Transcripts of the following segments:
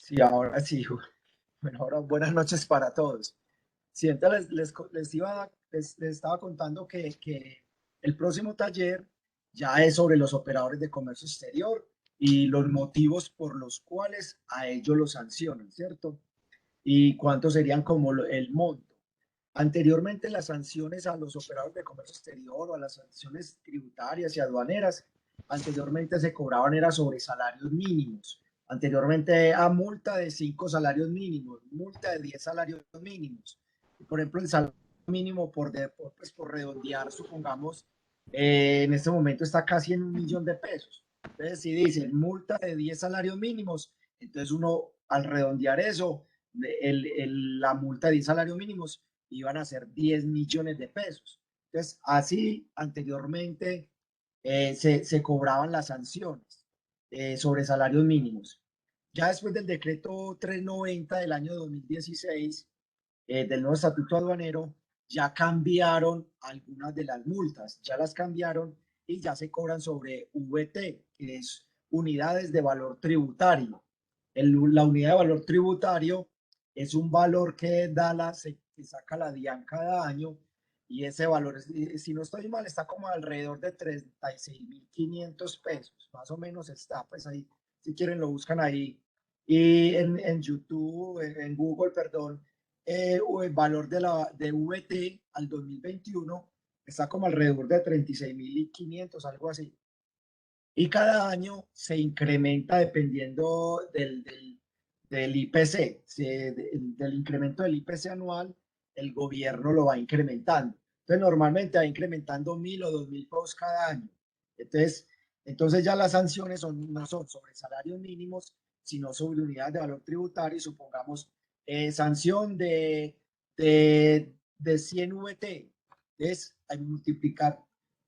Sí, ahora sí. Bueno, ahora buenas noches para todos. Sí, entonces les estaba contando que el próximo taller ya es sobre los operadores de comercio exterior y los motivos por los cuales a ellos los sancionan, ¿cierto? Y cuánto serían como el monto. Anteriormente, las sanciones a los operadores de comercio exterior o a las sanciones tributarias y aduaneras, anteriormente se cobraban era sobre salarios mínimos. Anteriormente a multa de 5 salarios mínimos, multa de 10 salarios mínimos. Por ejemplo, el salario mínimo por redondear, supongamos, en este momento está casi en 1 millón de pesos. Entonces, si dicen multa de 10 salarios mínimos, entonces uno al redondear eso, la multa de 10 salarios mínimos iban a ser 10 millones de pesos. Entonces, así anteriormente se cobraban las sanciones sobre salarios mínimos. Ya después del decreto 390 del año 2016, del nuevo estatuto aduanero, ya cambiaron algunas de las multas, ya las cambiaron y ya se cobran sobre VT, que es unidades de valor tributario. La unidad de valor tributario es un valor que saca la DIAN cada año y ese valor, si no estoy mal, está como alrededor de 36.500 pesos, más o menos está, pues ahí, si quieren lo buscan ahí. Y en YouTube, en Google, perdón, el valor de VT al 2021 está como alrededor de 36.500, algo así. Y cada año se incrementa dependiendo del IPC, del incremento del IPC anual, el gobierno lo va incrementando. Entonces, normalmente va incrementando 1.000 o 2.000 pesos cada año. Entonces, entonces ya las sanciones no son sobre salarios mínimos, sino sobre unidades de valor tributario. Y supongamos sanción de 100 VT. Entonces, hay que multiplicar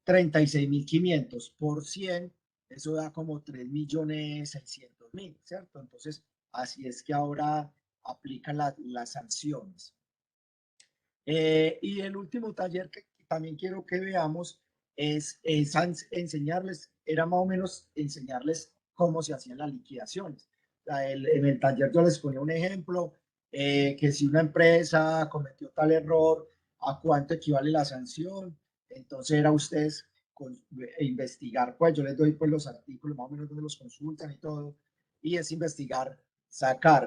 36.500 por 100, eso da como 3.600.000, ¿cierto? Entonces, así es que ahora aplican las sanciones. Y el último taller que también quiero que veamos es enseñarles, era más o menos enseñarles cómo se hacían las liquidaciones. En el taller yo les ponía un ejemplo, que si una empresa cometió tal error, ¿a cuánto equivale la sanción? Entonces era ustedes investigar, pues yo les doy pues los artículos más o menos donde los consultan y todo, y es investigar, sacar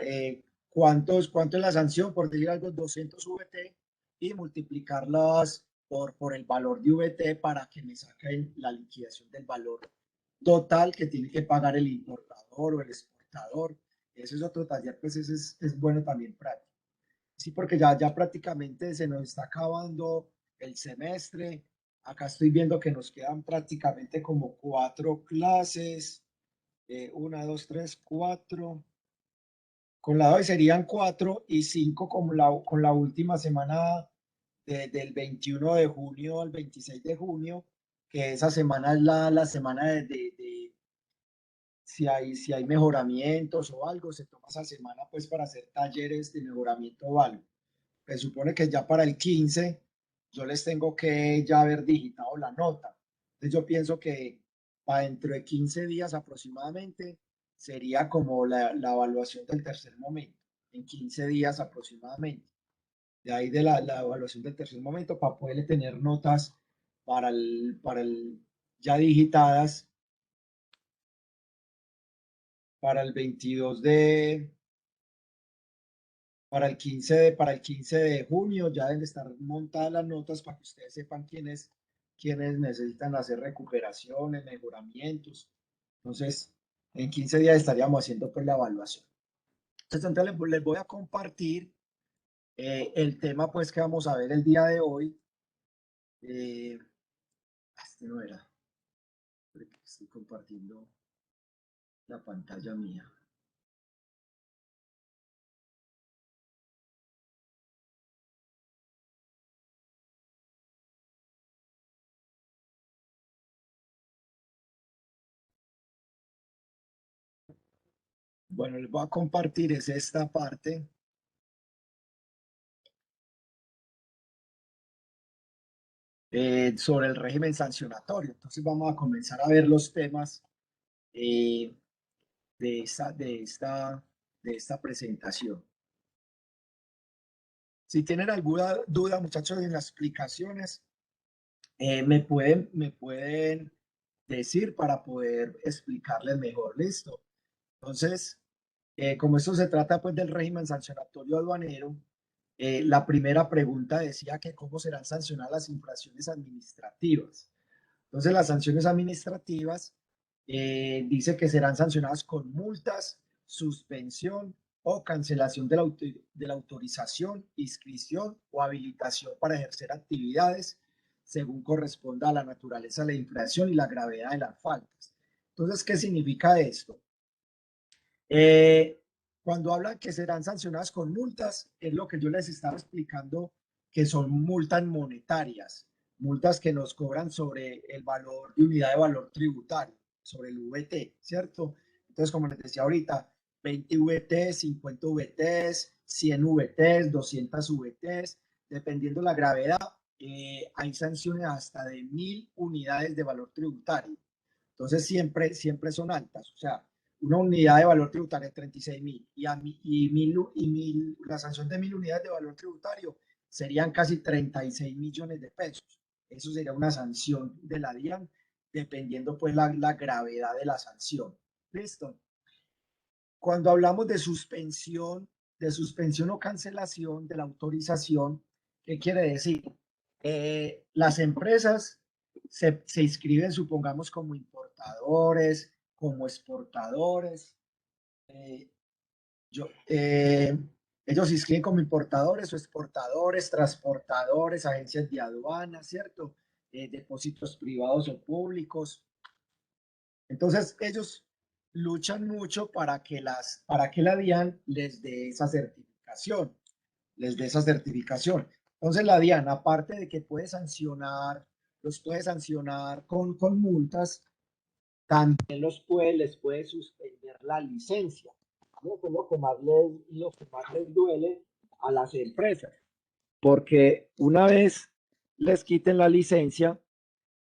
cuánto es la sanción, por decir algo, 200 VT, y multiplicarlas por el valor de VT para que me saquen la liquidación del valor total que tiene que pagar el importador o el exportador. Ese es otro taller, pues ese es bueno también práctico. Sí, porque ya prácticamente se nos está acabando el semestre. Acá estoy viendo que nos quedan prácticamente como 4 clases. Una, dos, tres, cuatro. Con la de hoy serían 4 y 5 con la última semana del 21 de junio al 26 de junio, que esa semana es la semana de si hay mejoramientos o algo, se toma esa semana pues para hacer talleres de mejoramiento o algo. Se supone que ya para el 15 yo les tengo que ya haber digitado la nota. Entonces yo pienso que para dentro de 15 días aproximadamente sería como la evaluación del tercer momento, en 15 días aproximadamente. De ahí de la evaluación del tercer momento para poderle tener notas para el ya digitadas para el 22 de, para el 15 de junio ya deben estar montadas las notas para que ustedes sepan quiénes necesitan hacer recuperaciones, mejoramientos. Entonces, en 15 días estaríamos haciendo pues la evaluación. Entonces, les voy a compartir el tema pues que vamos a ver el día de hoy. Este no era, porque estoy compartiendo la pantalla mía. Bueno, les voy a compartir es esta parte sobre el régimen sancionatorio. Entonces vamos a comenzar a ver los temas eh, de esta de esta presentación. Si tienen alguna duda, muchachos, en las explicaciones, me pueden decir para poder explicarles mejor. Listo. Entonces, como esto se trata pues del régimen sancionatorio aduanero, la primera pregunta decía que cómo serán sancionadas las infracciones administrativas. Entonces, las sanciones administrativas dice que serán sancionadas con multas, suspensión o cancelación de la autorización, inscripción o habilitación para ejercer actividades según corresponda a la naturaleza de la infracción y la gravedad de las faltas. Entonces, ¿qué significa esto? Cuando hablan que serán sancionadas con multas, es lo que yo les estaba explicando, que son multas monetarias, multas que nos cobran sobre el valor de unidad de valor tributario, sobre el VT, ¿cierto? Entonces, como les decía ahorita, 20 VTs, 50 VTs, 100 VTs, 200 VTs, dependiendo la gravedad, hay sanciones hasta de 1000 unidades de valor tributario. Entonces, siempre son altas, o sea, una unidad de valor tributario de 36.000 y la sanción de 1000 unidades de valor tributario serían casi 36 millones de pesos. Eso sería una sanción de la DIAN, dependiendo pues la gravedad de la sanción. ¿Listo? Cuando hablamos de suspensión o cancelación de la autorización, ¿qué quiere decir? Las empresas se inscriben, supongamos, como importadores, como exportadores. eh, yo, eh, Ellos se inscriben como importadores o exportadores, transportadores, agencias de aduana, ¿cierto? Depósitos privados o públicos. Entonces, ellos luchan mucho para que la DIAN les dé esa certificación, les dé esa certificación. Entonces, la DIAN, aparte de que los puede sancionar con multas, también les puede suspender la licencia. ¿No? Es lo que más les duele a las empresas. Porque una vez les quiten la licencia,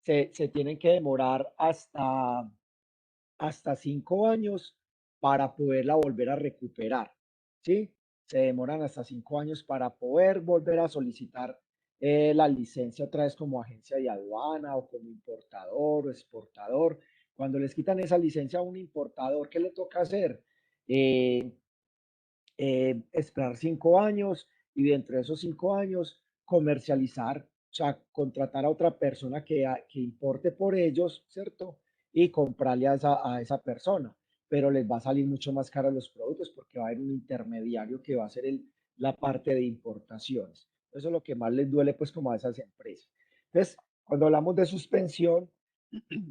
se tienen que demorar hasta 5 años para poderla volver a recuperar, ¿sí? Se demoran hasta 5 años para poder volver a solicitar la licencia otra vez como agencia de aduana o como importador o exportador. Cuando les quitan esa licencia a un importador, ¿qué le toca hacer? Eh, Esperar 5 años y dentro de esos 5 años comercializar, o sea, contratar a otra persona que importe por ellos, ¿cierto? Y comprarle a esa persona, pero les va a salir mucho más caro los productos porque va a haber un intermediario que va a ser la parte de importaciones. Eso es lo que más les duele pues como a esas empresas. Entonces, cuando hablamos de suspensión,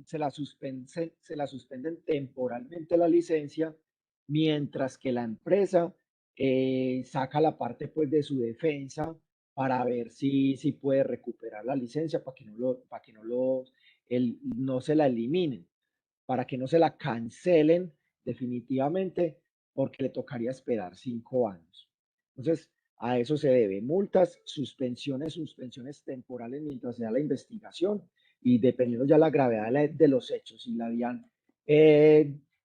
se la suspenden temporalmente la licencia, mientras que la empresa saca la parte pues de su defensa para ver si puede recuperar la licencia para que no se la eliminen, para que no se la cancelen definitivamente, porque le tocaría esperar 5 años. Entonces, a eso se debe multas, suspensiones temporales mientras se da la investigación y dependiendo ya la gravedad de los hechos. Y la DIAN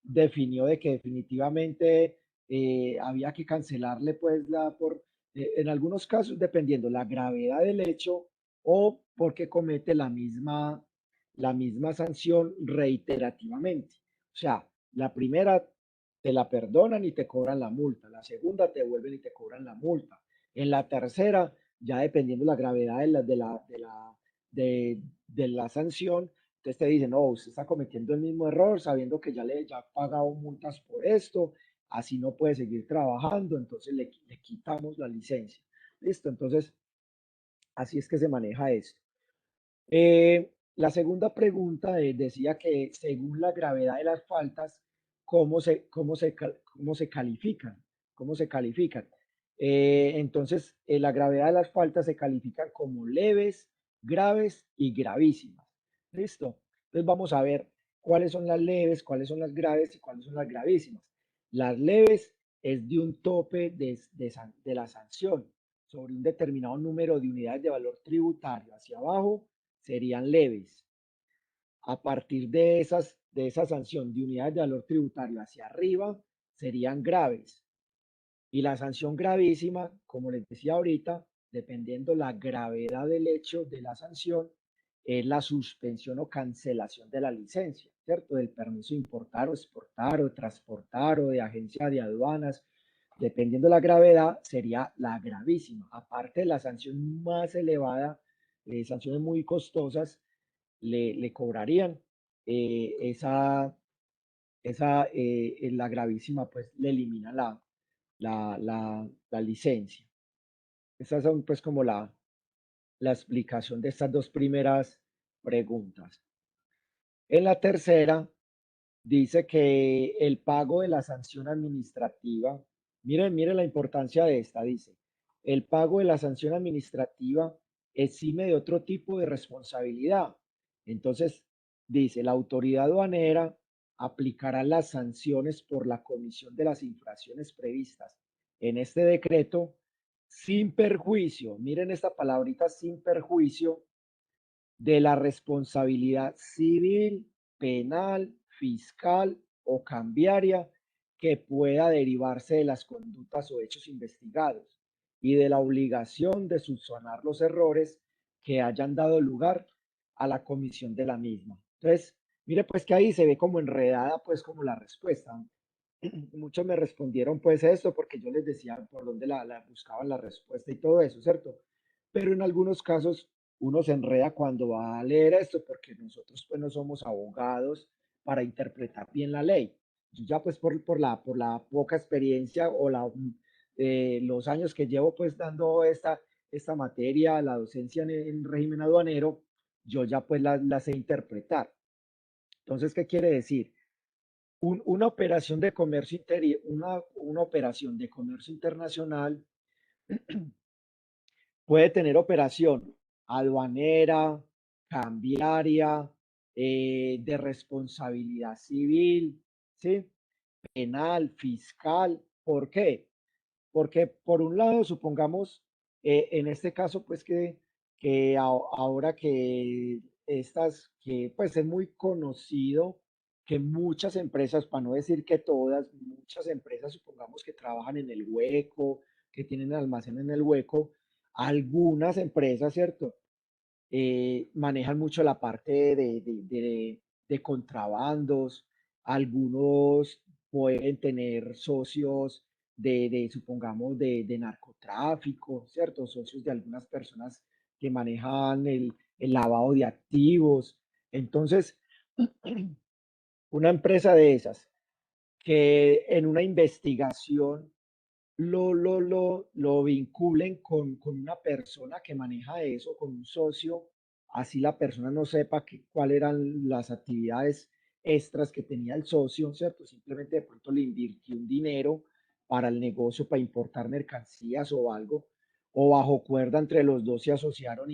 definió de que definitivamente había que cancelarle pues en algunos casos dependiendo la gravedad del hecho o porque comete la misma sanción reiterativamente. O sea, la primera te la perdonan y te cobran la multa, la segunda te vuelven y te cobran la multa. En la tercera, ya dependiendo la gravedad de la sanción, entonces te dicen, no, usted está cometiendo el mismo error sabiendo que ya ha pagado multas por esto, así no puede seguir trabajando, entonces le quitamos la licencia. Listo, entonces así es que se maneja esto. La segunda pregunta decía que según la gravedad de las faltas, ¿cómo se califican? ¿Cómo se califican? Entonces, la gravedad de las faltas se califican como leves, graves y gravísimas. ¿Listo? Entonces vamos a ver cuáles son las leves, cuáles son las graves y cuáles son las gravísimas. Las leves es de un tope de la sanción sobre un determinado número de unidades de valor tributario hacia abajo serían leves. A partir de esa sanción de unidades de valor tributario hacia arriba serían graves. Y la sanción gravísima, como les decía ahorita, dependiendo la gravedad del hecho de la sanción, es la suspensión o cancelación de la licencia, ¿cierto? Del permiso de importar o exportar o transportar o de agencia de aduanas. Dependiendo la gravedad, sería la gravísima. Aparte de la sanción más elevada, sanciones muy costosas, le cobrarían la gravísima, pues le elimina la licencia. Estas son pues como la explicación de estas dos primeras preguntas. En la tercera, dice que el pago de la sanción administrativa, miren la importancia de esta, dice, el pago de la sanción administrativa exime de otro tipo de responsabilidad. Entonces, dice, la autoridad aduanera aplicará las sanciones por la comisión de las infracciones previstas en este decreto sin perjuicio, miren esta palabrita, sin perjuicio de la responsabilidad civil, penal, fiscal o cambiaria que pueda derivarse de las conductas o hechos investigados y de la obligación de subsanar los errores que hayan dado lugar a la comisión de la misma. Entonces, mire pues que ahí se ve como enredada pues como la respuesta. Muchos me respondieron pues esto porque yo les decía por dónde buscaban la respuesta y todo eso, ¿cierto? Pero en algunos casos uno se enreda cuando va a leer esto porque nosotros pues no somos abogados para interpretar bien la ley. Yo ya pues por la poca experiencia o los años que llevo pues dando esta materia, la docencia en régimen aduanero, yo ya pues la sé interpretar. Entonces, ¿qué quiere decir? Una operación de comercio una operación de comercio internacional puede tener operación aduanera, cambiaria, de responsabilidad civil, ¿sí? Penal, fiscal. ¿Por qué? Porque por un lado, supongamos, en este caso, pues ahora que que pues es muy conocido que muchas empresas, para no decir que todas, muchas empresas, supongamos que trabajan en el hueco, que tienen almacén en el hueco, algunas empresas, ¿cierto? Manejan mucho la parte de contrabandos, algunos pueden tener socios supongamos, de narcotráfico, ¿cierto? Socios de algunas personas que manejan el lavado de activos. Entonces, una empresa de esas que en una investigación lo vinculen con una persona que maneja eso, con un socio, así la persona no sepa cuáles eran las actividades extras que tenía el socio, ¿cierto? Simplemente de pronto le invirtió un dinero para el negocio, para importar mercancías o algo, o bajo cuerda entre los dos se asociaron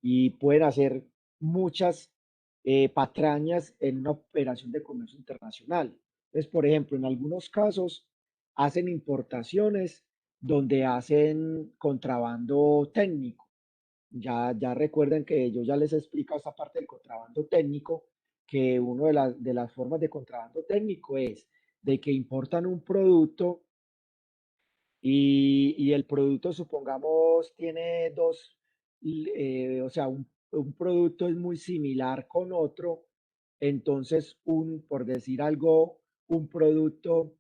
y pueden hacer muchas patrañas en una operación de comercio internacional. Entonces, por ejemplo, en algunos casos, hacen importaciones donde hacen contrabando técnico. Ya recuerden que yo ya les he explicado esta parte del contrabando técnico, que una de las formas de contrabando técnico es de que importan un producto y el producto, supongamos, tiene o sea, un producto es muy similar con otro, entonces, por decir algo, un producto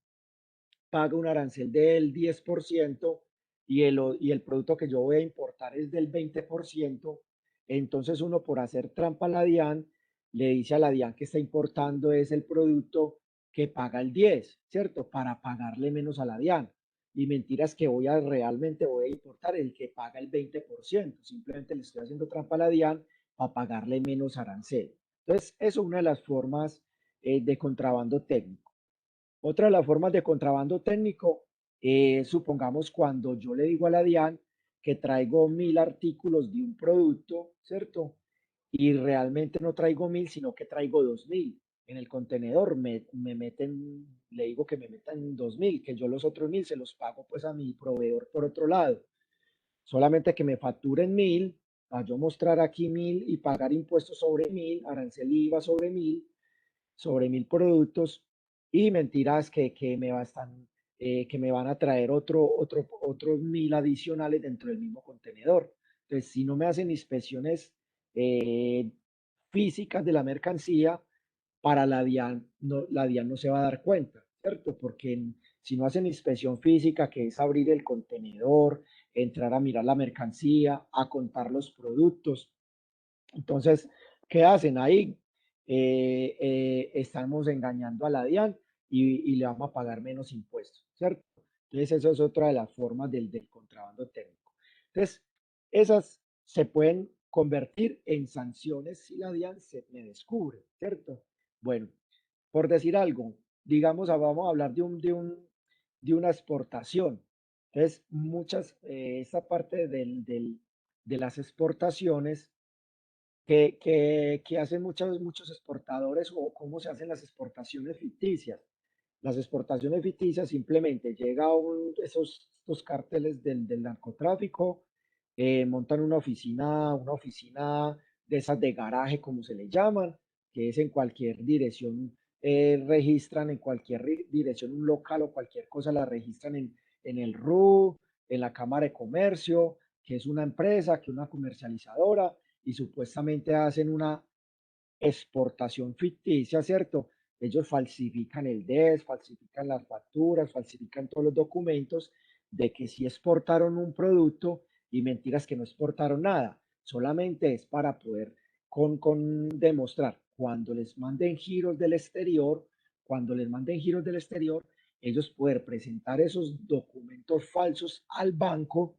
paga un arancel del 10% y el producto que yo voy a importar es del 20%, entonces uno por hacer trampa a la DIAN le dice a la DIAN que está importando es el producto que paga el 10, ¿cierto? Para pagarle menos a la DIAN. Y mentiras que realmente voy a importar el que paga el 20%, simplemente le estoy haciendo trampa a la DIAN para pagarle menos arancel. Entonces, eso es una de las formas de contrabando técnico. Otra de las formas de contrabando técnico es, supongamos, cuando yo le digo a la DIAN que traigo 1.000 artículos de un producto, ¿cierto? Y realmente no traigo 1.000, sino que traigo 2.000. En el contenedor me meten, le digo que me metan 2.000, que yo los otros 1.000 se los pago pues a mi proveedor por otro lado. Solamente que me facturen 1.000, para yo mostrar aquí 1.000 y pagar impuestos sobre 1.000, arancel IVA sobre 1.000 productos y mentiras que me están que me van a traer otros 1000 adicionales dentro del mismo contenedor. Entonces, si no me hacen inspecciones eh, físicas de la mercancía, para la DIAN no se va a dar cuenta, ¿cierto? Porque si no hacen inspección física, que es abrir el contenedor, entrar a mirar la mercancía, a contar los productos, entonces, ¿qué hacen ahí? Estamos engañando a la DIAN y le vamos a pagar menos impuestos, ¿cierto? Entonces, eso es otra de las formas del contrabando técnico. Entonces, esas se pueden convertir en sanciones si la DIAN se me descubre, ¿cierto? Bueno, por decir algo, digamos, vamos a hablar de una exportación. Entonces, esta parte de las exportaciones que hacen muchos exportadores o cómo se hacen las exportaciones ficticias. Las exportaciones ficticias simplemente llega estos cárteles del narcotráfico, montan una oficina de esas de garaje, como se le llaman, que es en cualquier dirección, registran en cualquier dirección un local o cualquier cosa, la registran en el RU, en la Cámara de Comercio, que es una empresa, que es una comercializadora, y supuestamente hacen una exportación ficticia, ¿cierto? Ellos falsifican el DES, falsifican las facturas, falsifican todos los documentos de que sí exportaron un producto y mentiras que no exportaron nada. Solamente es para poder con demostrar cuando les manden giros del exterior, cuando les manden giros del exterior, ellos poder presentar esos documentos falsos al banco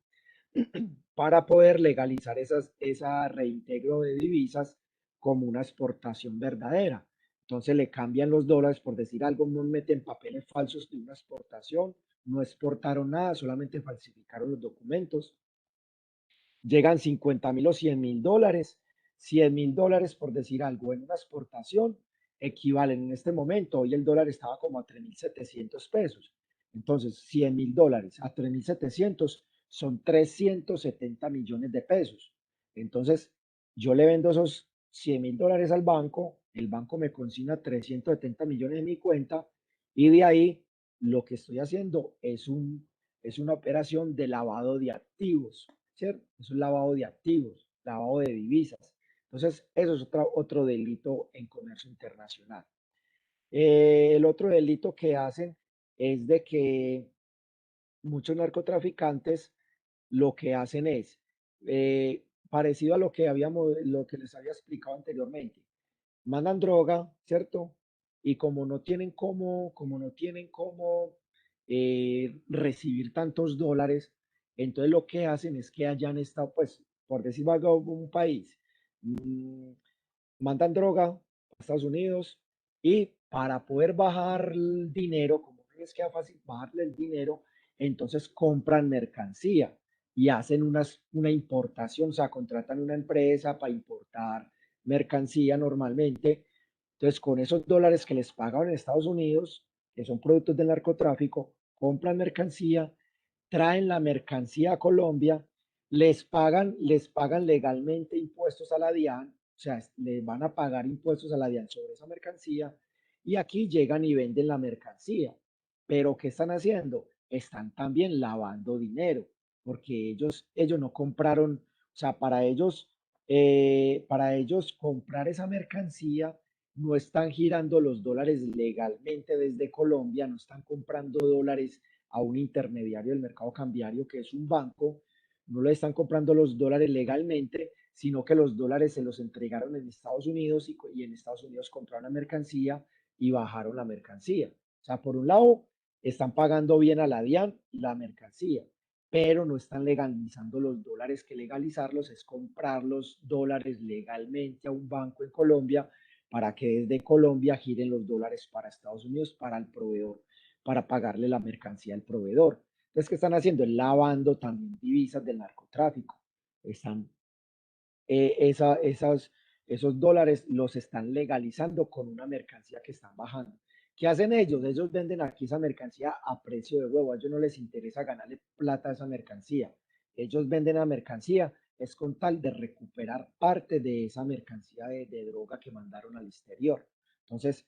para poder legalizar esa reintegro de divisas como una exportación verdadera. Entonces le cambian los dólares, por decir algo, no meten papeles falsos de una exportación, no exportaron nada, solamente falsificaron los documentos. Llegan 50.000 o 100.000 dólares. 100.000 dólares, por decir algo, en una exportación, equivalen en este momento, hoy el dólar estaba como a 3.700 pesos. Entonces, 100.000 dólares a 3.700 son 370 millones de pesos. Entonces, yo le vendo esos 100.000 dólares al banco, el banco me consigna 370 millones en mi cuenta y de ahí lo que estoy haciendo es una operación de lavado de activos, ¿cierto? Es un lavado de activos, lavado de divisas. Entonces, eso es otro delito en comercio internacional. El otro delito que hacen es de que muchos narcotraficantes lo que hacen es, parecido a lo que les había explicado anteriormente, mandan droga, ¿cierto? Y como no tienen cómo recibir tantos dólares, entonces lo que hacen es que hayan estado, pues, por decir algo, un país, mm, mandan droga a Estados Unidos y para poder bajar el dinero, como no les queda fácil bajarle el dinero, entonces compran mercancía y hacen una importación, o sea, contratan una empresa para importar mercancía normalmente. Entonces, con esos dólares que les pagaban en Estados Unidos, que son productos del narcotráfico, compran mercancía, traen la mercancía a Colombia, les pagan legalmente impuestos a la DIAN, o sea, les van a pagar impuestos a la DIAN sobre esa mercancía y aquí llegan y venden la mercancía. Pero ¿qué están haciendo? Están también lavando dinero, porque ellos no compraron, o sea, para ellos comprar esa mercancía no están girando los dólares legalmente desde Colombia, no están comprando dólares a un intermediario del mercado cambiario que es un banco, no le están comprando los dólares legalmente, sino que los dólares se los entregaron en Estados Unidos y en Estados Unidos compraron la mercancía y bajaron la mercancía. O sea, por un lado, están pagando bien a la DIAN la mercancía, pero no están legalizando los dólares, que legalizarlos es comprar los dólares legalmente a un banco en Colombia para que desde Colombia giren los dólares para Estados Unidos, para el proveedor, para pagarle la mercancía al proveedor. Entonces, ¿qué están haciendo? Es lavando también divisas del narcotráfico. Están, eh, esa, esas, esos dólares los están legalizando con una mercancía que están bajando. ¿Qué hacen ellos? Ellos venden aquí esa mercancía a precio de huevo. A ellos no les interesa ganarle plata a esa mercancía. Ellos venden la mercancía es con tal de recuperar parte de esa mercancía de droga que mandaron al exterior. Entonces,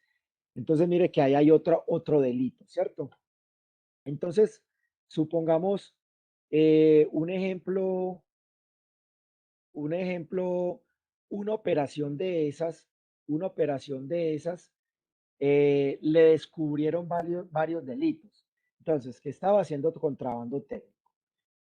mire que ahí hay otro delito, ¿cierto? Entonces, supongamos un ejemplo, un ejemplo, una operación de esas, una operación de esas, le descubrieron varios delitos. Entonces, que estaba haciendo contrabando técnico,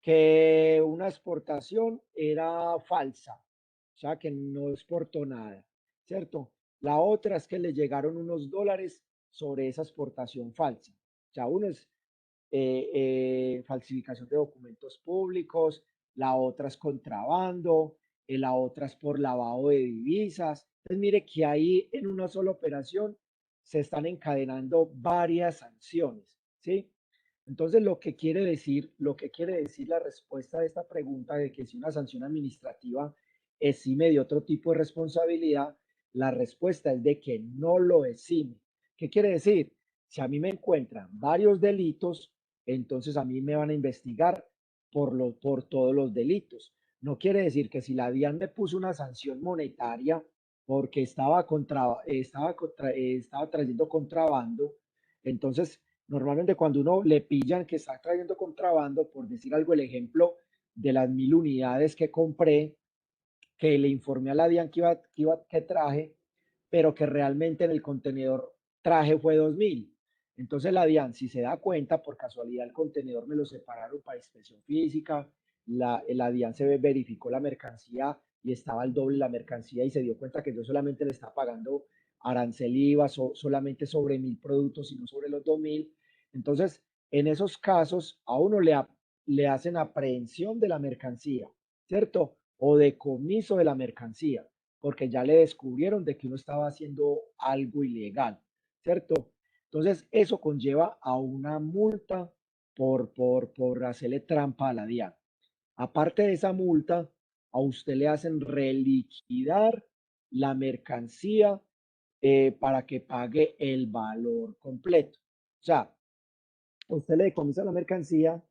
que una exportación era falsa, o sea, que no exportó nada, ¿cierto? La otra es que le llegaron unos dólares sobre esa exportación falsa. O sea, uno es falsificación de documentos públicos, la otra es contrabando, la otra es por lavado de divisas. Entonces, mire que ahí en una sola operación se están encadenando varias sanciones, ¿sí? Entonces, lo que quiere decir la respuesta de esta pregunta de que si una sanción administrativa exime de otro tipo de responsabilidad, la respuesta es de que no lo exime. ¿Qué quiere decir? Si a mí me encuentran varios delitos, entonces a mí me van a investigar por todos los delitos. No quiere decir que si la DIAN me puso una sanción monetaria porque estaba trayendo contrabando, entonces normalmente cuando uno le pillan que está trayendo contrabando, por decir algo, el ejemplo de las 1000 unidades que compré, que le informé a la DIAN que traje, pero que realmente en el contenedor traje fue 2000. Entonces la DIAN, si se da cuenta, por casualidad el contenedor me lo separaron para inspección física, la DIAN se verificó la mercancía y estaba al doble la mercancía y se dio cuenta que yo solamente le estaba pagando arancel IVA solamente sobre 1000 productos y no sobre los 2000. Entonces, en esos casos, a uno le hacen aprehensión de la mercancía, ¿cierto? O decomiso de la mercancía, porque ya le descubrieron de que uno estaba haciendo algo ilegal, ¿cierto? Entonces, eso conlleva a una multa por hacerle trampa a la DIAN. Aparte de esa multa, a usted le hacen reliquidar la mercancía para que pague el valor completo. O sea, a usted le decomisa la mercancía,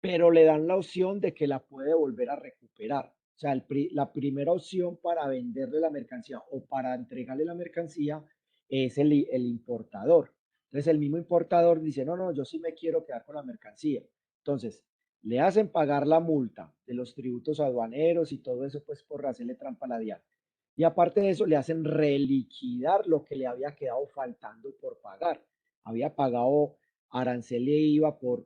pero le dan la opción de que la puede volver a recuperar. O sea, la primera opción para venderle la mercancía o para entregarle la mercancía es el importador. Entonces, el mismo importador dice, no, no, yo sí me quiero quedar con la mercancía. Entonces, le hacen pagar la multa de los tributos aduaneros y todo eso, pues por hacerle trampa a la DIAN. Y aparte de eso, le hacen reliquidar lo que le había quedado faltando por pagar. Había pagado arancel e IVA por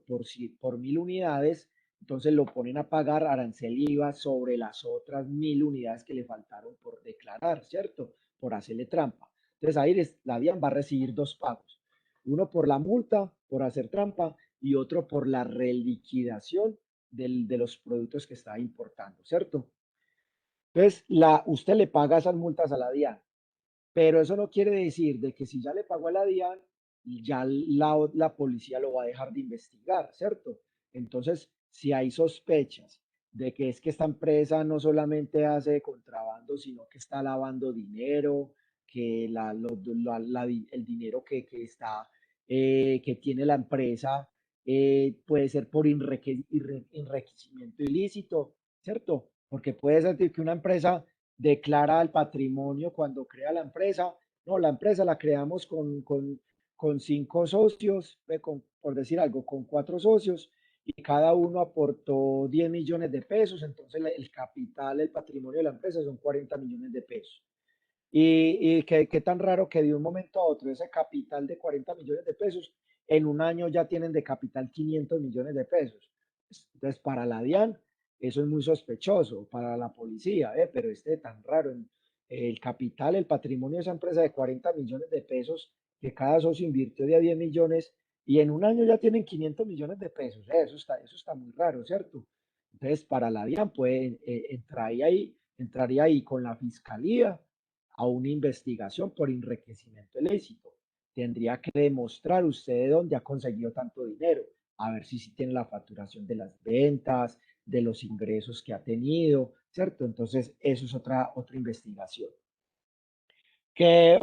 1000 unidades, entonces lo ponen a pagar arancel e IVA sobre las otras 1000 unidades que le faltaron por declarar, ¿cierto? Por hacerle trampa. Entonces ahí la DIAN va a recibir dos pagos, uno por la multa por hacer trampa y otro por la reliquidación de los productos que está importando, ¿cierto? Entonces, usted le paga esas multas a la DIAN, pero eso no quiere decir de que si ya le pagó a la DIAN, ya la policía lo va a dejar de investigar, ¿cierto? Entonces, si hay sospechas de que es que esta empresa no solamente hace contrabando, sino que está lavando dinero, que el dinero que tiene la empresa puede ser por enriquecimiento ilícito, ¿cierto? Porque puede ser que una empresa declara el patrimonio cuando crea la empresa. No, la empresa la creamos con 5 socios, por decir algo, con 4 socios, y cada uno aportó 10 millones de pesos, entonces el capital, el patrimonio de la empresa son 40 millones de pesos. Y qué tan raro que de un momento a otro ese capital de 40 millones de pesos, en un año ya tienen de capital 500 millones de pesos. Entonces, para la DIAN, eso es muy sospechoso, para la policía, pero tan raro, el capital, el patrimonio de esa empresa de 40 millones de pesos, que cada socio invirtió de a 10 millones, y en un año ya tienen 500 millones de pesos. Eso está muy raro, ¿cierto? Entonces, para la DIAN, puede, entraría ahí con la fiscalía a una investigación por enriquecimiento ilícito. Tendría que demostrar usted de dónde ha conseguido tanto dinero, a ver si tiene la facturación de las ventas, de los ingresos que ha tenido, ¿cierto? Entonces, eso es otra investigación. Que,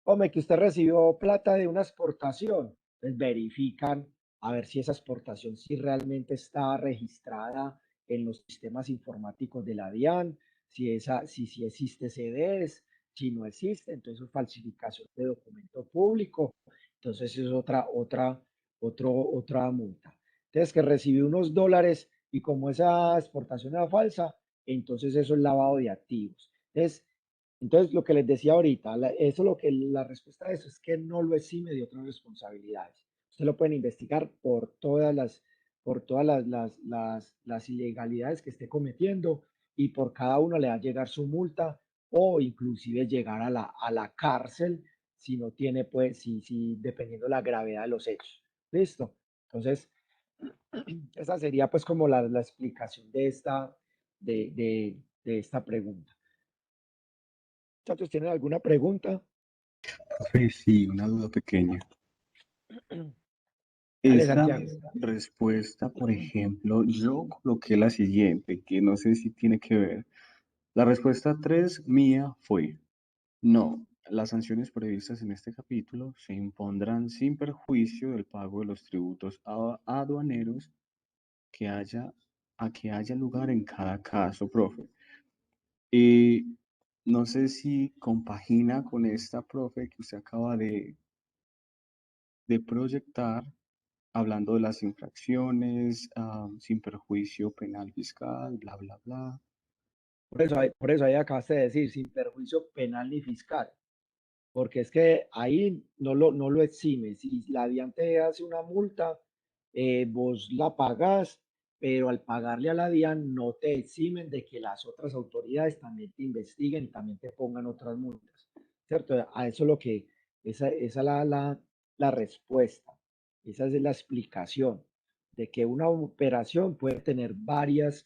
hombre, que usted recibió plata de una exportación, pues verifican a ver si esa exportación sí realmente está registrada en los sistemas informáticos de la DIAN, si existe CDs, si no existe, entonces es falsificación de documento público. Entonces es otra multa. Entonces, que recibió unos dólares y como esa exportación era falsa, entonces eso es lavado de activos. Entonces lo que les decía ahorita, eso lo que la respuesta a eso es que no lo exime de otras responsabilidades. Usted lo pueden investigar por todas las ilegalidades que esté cometiendo y por cada uno le va a llegar su multa o inclusive llegar a la cárcel si no tiene, pues, si dependiendo la gravedad de los hechos. ¿Listo? Entonces, esa sería pues como la explicación de esta pregunta. Muchachos, ¿tienen alguna pregunta? Profe, sí, una duda pequeña. Dale, Esta Santiago. respuesta, por ejemplo, yo coloqué la siguiente, que no sé si tiene que ver. La respuesta 3 mía fue, no, las sanciones previstas en este capítulo se impondrán sin perjuicio del pago de los tributos aduaneros que haya lugar en cada caso, profe. Y no sé si compagina con esta, profe, que usted acaba de proyectar, hablando de las infracciones, sin perjuicio penal fiscal, bla, bla, bla. Por eso ahí acabaste de decir, sin perjuicio penal ni fiscal, porque es que ahí no lo exime. Si la DIAN te hace una multa, vos la pagás, pero al pagarle a la DIAN no te eximen de que las otras autoridades también te investiguen y también te pongan otras multas, ¿cierto? A eso esa es la respuesta, esa es la explicación de que una operación puede tener varias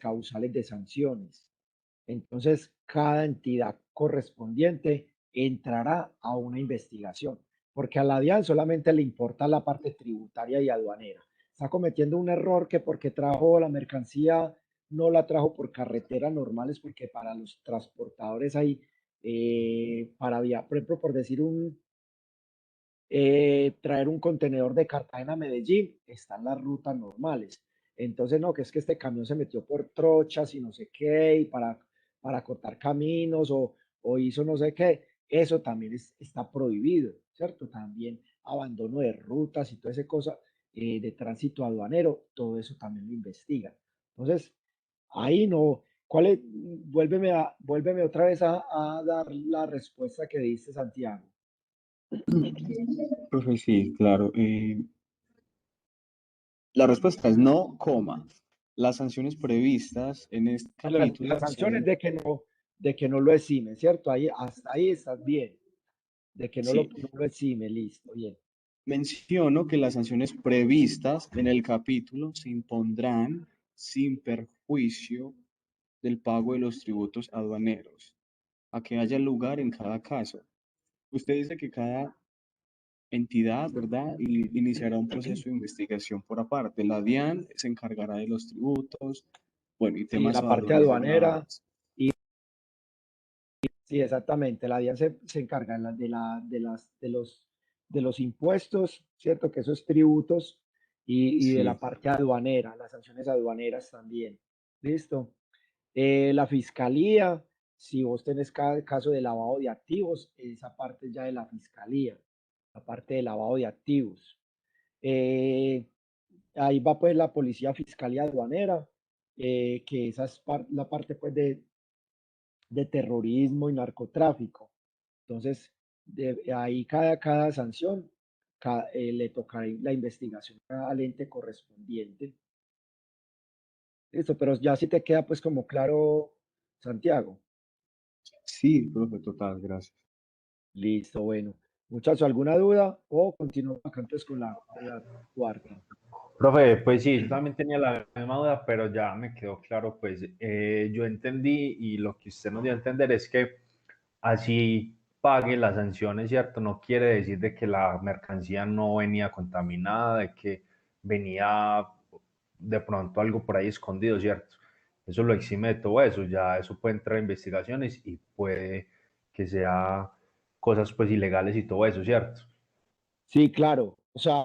causales de sanciones. Entonces, cada entidad correspondiente entrará a una investigación, porque a la DIAN solamente le importa la parte tributaria y aduanera. Está cometiendo un error que porque trajo la mercancía, no la trajo por carreteras normales, porque para los transportadores hay, por ejemplo, por decir traer un contenedor de Cartagena a Medellín, están las rutas normales. Entonces, no, que es que este camión se metió por trochas y no sé qué, y para cortar caminos o hizo no sé qué, eso también está prohibido, ¿cierto? También abandono de rutas y toda esa cosa de tránsito aduanero, todo eso también lo investiga. Entonces, ahí no, vuélveme otra vez a dar la respuesta que diste, Santiago. Profe, sí, claro. La respuesta es no, coma. Las sanciones previstas en este Las capítulo sanciones se, de que no lo exime, ¿cierto? Ahí, hasta ahí estás bien, de que no lo, sí, no lo exime, listo, bien. menciono que las sanciones previstas en el capítulo se impondrán sin perjuicio del pago de los tributos aduaneros, a que haya lugar en cada caso. Usted dice que cada entidad, ¿verdad? Y iniciará un proceso de investigación por aparte. La DIAN se encargará de los tributos, bueno, y Sí, temas la parte aduanera, aduanales. y sí, exactamente, la DIAN se encarga de los impuestos, ¿cierto? Que esos tributos, y de la Sí, parte aduanera, las sanciones aduaneras también, ¿listo? La fiscalía, si vos tenés caso de lavado de activos, esa parte ya de la fiscalía, la parte de lavado de activos. Eh, Ahí va pues la policía, fiscalía aduanera, que esa es la parte pues de terrorismo y narcotráfico. Entonces, ahí cada sanción le toca la investigación al ente correspondiente. Listo, pero ya si te queda pues como claro, Santiago. sí, profe, total, gracias. Listo, bueno. Muchachos, ¿alguna duda? O continuamos acá entonces con la cuarta. Profe, pues sí, yo también tenía la misma duda, pero ya me quedó claro, pues yo entendí y lo que usted nos dio a entender es que así pague las sanciones, ¿cierto? No quiere decir de que la mercancía no venía contaminada, de que venía de pronto algo por ahí escondido, ¿cierto? Eso lo exime de todo eso, ya eso puede entrar a investigaciones y puede que sea cosas pues ilegales y todo eso, ¿cierto? Sí, claro. O sea,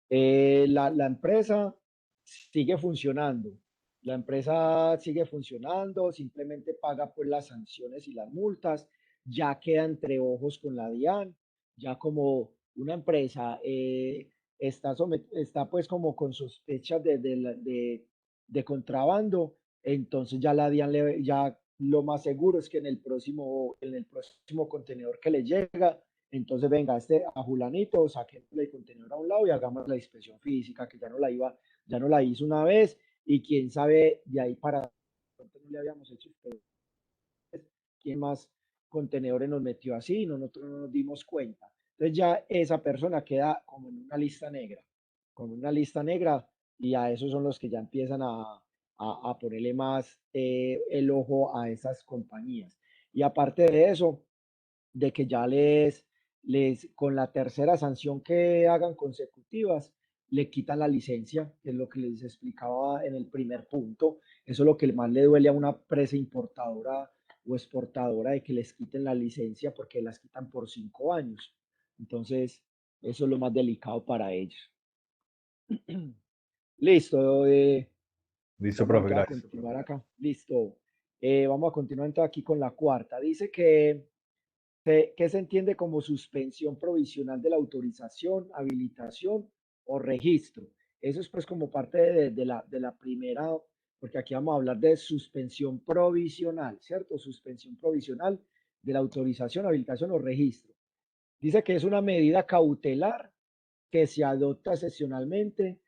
la empresa sigue funcionando. La empresa sigue funcionando, simplemente paga pues las sanciones y las multas, ya queda entre ojos con la DIAN, ya como una empresa está pues como con sospechas de contrabando, entonces ya la DIAN ya lo más seguro es que en el próximo contenedor que le llega, entonces venga a Julanito, saquemos el contenedor a un lado y hagamos la inspección física, que ya no la hizo una vez, y quién sabe de ahí para pronto no le habíamos hecho, pero quién más contenedores nos metió así y nosotros no nos dimos cuenta. Entonces ya esa persona queda como en una lista negra, como una lista negra, y a esos son los que ya empiezan a ponerle más el ojo a esas compañías. Y aparte de eso, de que ya con la tercera sanción que hagan consecutivas, le quitan la licencia, que es lo que les explicaba en el primer punto. Eso es lo que más le duele a una empresa importadora o exportadora, de que les quiten la licencia porque las quitan por 5 años. Entonces, eso es lo más delicado para ellos. Listo. Listo, Vamos profe, entonces a gracias. continuar acá. Listo. Vamos a continuar entonces aquí con la cuarta. Dice que ¿qué se entiende como suspensión provisional de la autorización, habilitación o registro? Eso es pues como parte de la primera, porque aquí vamos a hablar de suspensión provisional, ¿cierto? Suspensión provisional de la autorización, habilitación o registro. Dice que es una medida cautelar que se adopta excepcionalmente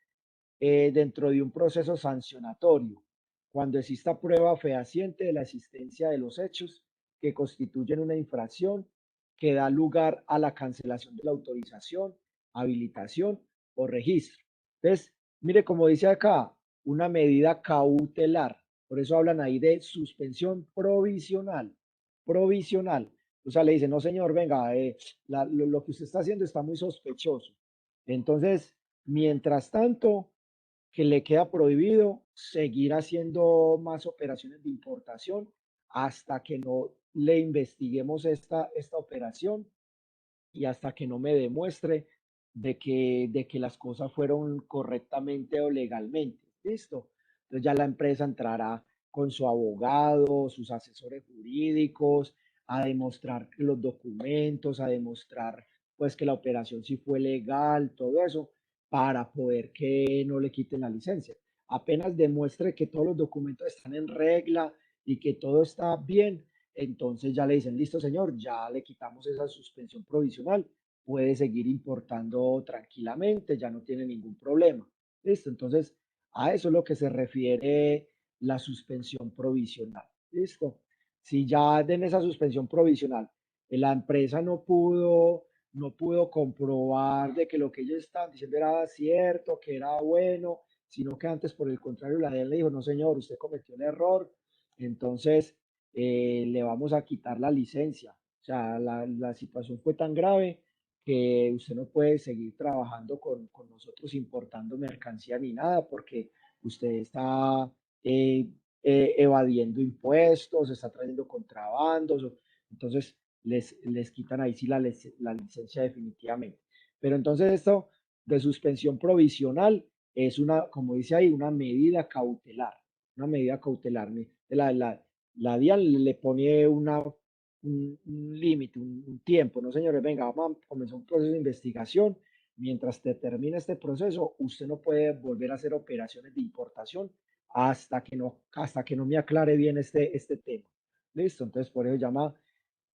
dentro de un proceso sancionatorio, cuando exista prueba fehaciente de la existencia de los hechos que constituyen una infracción que da lugar a la cancelación de la autorización, habilitación o registro. Entonces, mire como dice acá, una medida cautelar. Por eso hablan ahí de suspensión provisional. Provisional. O sea, le dicen, no señor, venga, lo que usted está haciendo está muy sospechoso. Entonces, mientras tanto, que le queda prohibido seguir haciendo más operaciones de importación hasta que no le investiguemos esta operación y hasta que no me demuestre de que las cosas fueron correctamente o legalmente. ¿Listo? Entonces ya la empresa entrará con su abogado, sus asesores jurídicos, a demostrar los documentos, a demostrar pues que la operación sí fue legal, todo eso, para poder que no le quiten la licencia. Apenas demuestre que todos los documentos están en regla y que todo está bien, entonces ya le dicen, listo señor, ya le quitamos esa suspensión provisional, puede seguir importando tranquilamente, ya no tiene ningún problema. Listo, entonces a eso es lo que se refiere la suspensión provisional. Listo. Si ya en esa suspensión provisional la empresa no pudo comprobar de que lo que ellos estaban diciendo era cierto, que era bueno, sino que antes por el contrario la de él le dijo, no señor, usted cometió un error, entonces le vamos a quitar la licencia. O sea, la situación fue tan grave que usted no puede seguir trabajando con nosotros importando mercancía ni nada porque usted está eh, evadiendo impuestos, está trayendo contrabandos, entonces les quitan ahí sí la licencia definitivamente. Pero entonces esto de suspensión provisional es una, como dice ahí, una medida cautelar. La DIAN le pone un límite, un tiempo, ¿no, señores? Venga, vamos a comenzar un proceso de investigación. Mientras termine este proceso, usted no puede volver a hacer operaciones de importación hasta que no me aclare bien este tema. ¿Listo? Entonces, por eso se llama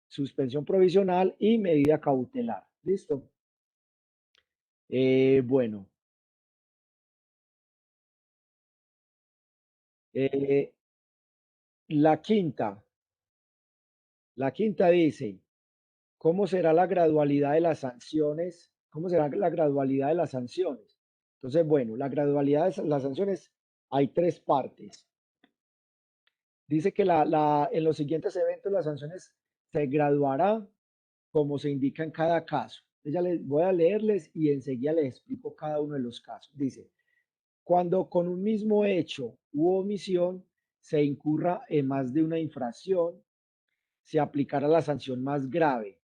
suspensión provisional y medida cautelar. ¿Listo? Bueno, eh, la quinta, la quinta dice, ¿cómo será la gradualidad de las sanciones? ¿Cómo será la gradualidad de las sanciones? Entonces, bueno, la gradualidad de las sanciones hay tres partes. Dice que en los siguientes eventos las sanciones se graduará como se indica en cada caso. Ya les voy a leerles y enseguida les explico cada uno de los casos. Dice, cuando con un mismo hecho u omisión se incurra en más de una infracción, se aplicará la sanción más grave,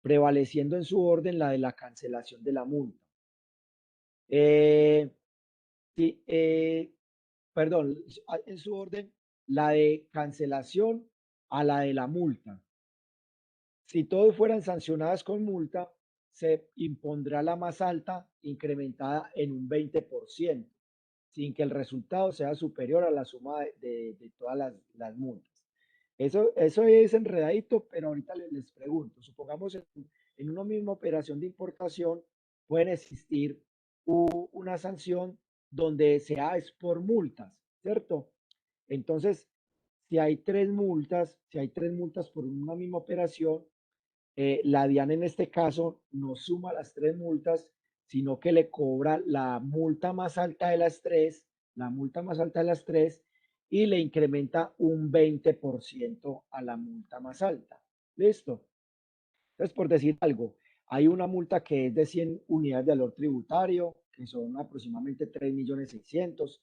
prevaleciendo en su orden la de la cancelación de la multa. Eh, sí, perdón, en su orden la de cancelación a la de la multa. Si todos fueran sancionadas con multa, se impondrá la más alta, incrementada en un 20%, sin que el resultado sea superior a la suma de todas las multas. Eso es enredadito, pero ahorita les pregunto, supongamos en una misma operación de importación pueden existir una sanción donde sea es por multas, ¿cierto? Entonces, si hay tres multas por una misma operación, la DIAN en este caso no suma las tres multas, sino que le cobra la multa más alta de las tres, la multa más alta de las tres, y le incrementa un 20% a la multa más alta. ¿Listo? Entonces, por decir algo, hay una multa que es de 100 unidades de valor tributario, que son aproximadamente 3.600.000.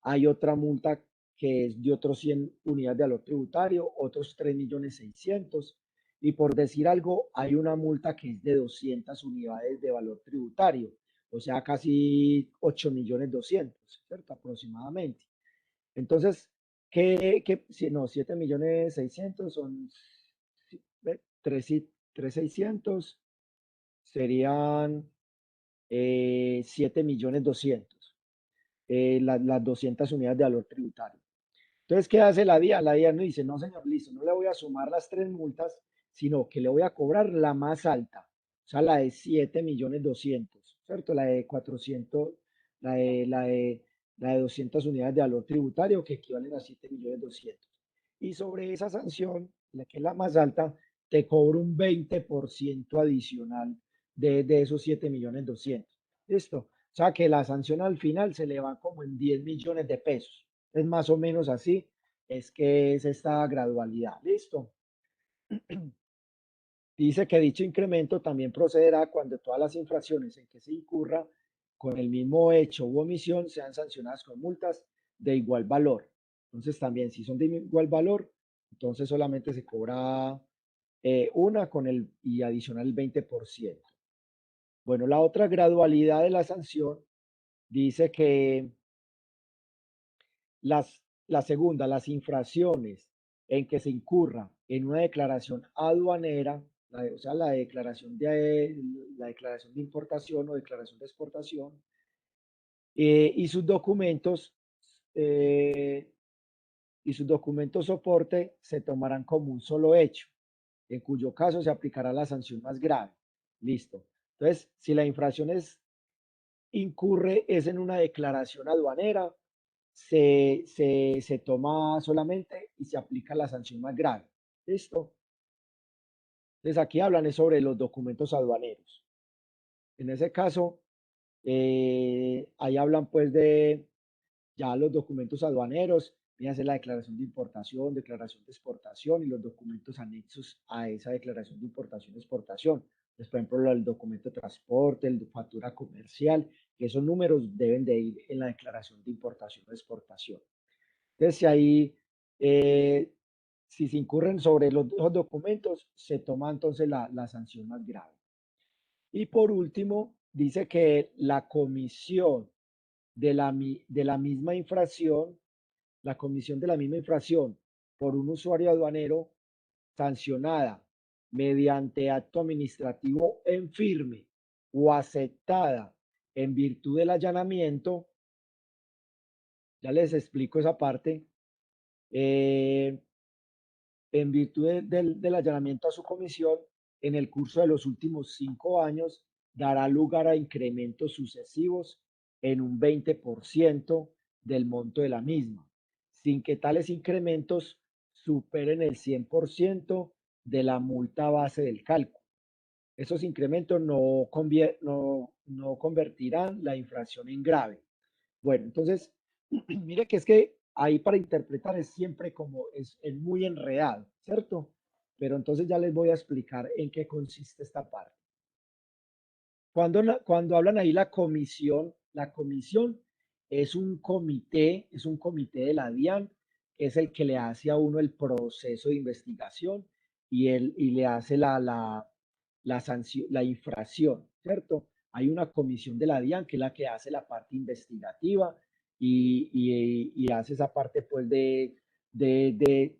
Hay otra multa que es de otros 100 unidades de valor tributario, otros 3.600.000. Y por decir algo, hay una multa que es de 200 unidades de valor tributario, o sea, casi 8.200.000, ¿cierto? Aproximadamente. Entonces, no, 7.600.000 son 3.600.000 serían 7.200.000, las 200 unidades de valor tributario. Entonces, ¿qué hace la DIAN? La DIAN no dice, no, señor, listo, no le voy a sumar las tres multas, sino que le voy a cobrar la más alta, o sea, la de 7.200.000, ¿cierto? La de 400, la de, la de, la de 200 unidades de valor tributario que equivalen a 7.200.000. Y sobre esa sanción, la que es la más alta, te cobro un 20% adicional de esos 7.200.000. ¿Listo? O sea, que la sanción al final se le va como en 10 millones de pesos. Es más o menos así, es que es esta gradualidad. ¿Listo? Dice que dicho incremento también procederá cuando todas las infracciones en que se incurra con el mismo hecho u omisión sean sancionadas con multas de igual valor. Entonces también si son de igual valor, entonces solamente se cobra una con el y adicional el 20%. Bueno, la otra gradualidad de la sanción dice que la segunda, las infracciones en que se incurra en una declaración aduanera, o sea, la declaración de importación o declaración de exportación, y sus documentos, eh, y sus documentos soporte se tomarán como un solo hecho, en cuyo caso se aplicará la sanción más grave. Listo. Entonces, si la infracción es en una declaración aduanera, se toma solamente y se aplica la sanción más grave. ¿Listo? Entonces aquí hablan sobre los documentos aduaneros. En ese caso, ahí hablan pues de ya los documentos aduaneros, fíjense la declaración de importación, declaración de exportación y los documentos anexos a esa declaración de importación y exportación. Pues, por ejemplo, el documento de transporte, el de factura comercial, que esos números deben de ir en la declaración de importación o exportación. Entonces, eh, si se incurren sobre los documentos, se toma entonces la sanción más grave. Y por último, dice que la comisión de la misma infracción, la comisión de la misma infracción por un usuario aduanero sancionada mediante acto administrativo en firme o aceptada en virtud del allanamiento, ya les explico esa parte, eh, en virtud del allanamiento a su comisión, en el curso de los últimos 5 años, dará lugar a incrementos sucesivos en un 20% del monto de la misma, sin que tales incrementos superen el 100% de la multa base del cálculo. Esos incrementos no convertirán la infracción en grave. Bueno, entonces, mire que es que ahí para interpretar es siempre como es muy enredado, ¿cierto? Pero entonces ya les voy a explicar en qué consiste esta parte. Cuando hablan ahí la comisión es un comité de la DIAN, que es el que le hace a uno el proceso de investigación y le hace la sanción, la infracción, ¿cierto? Hay una comisión de la DIAN que es la que hace la parte investigativa y hace esa parte pues de, de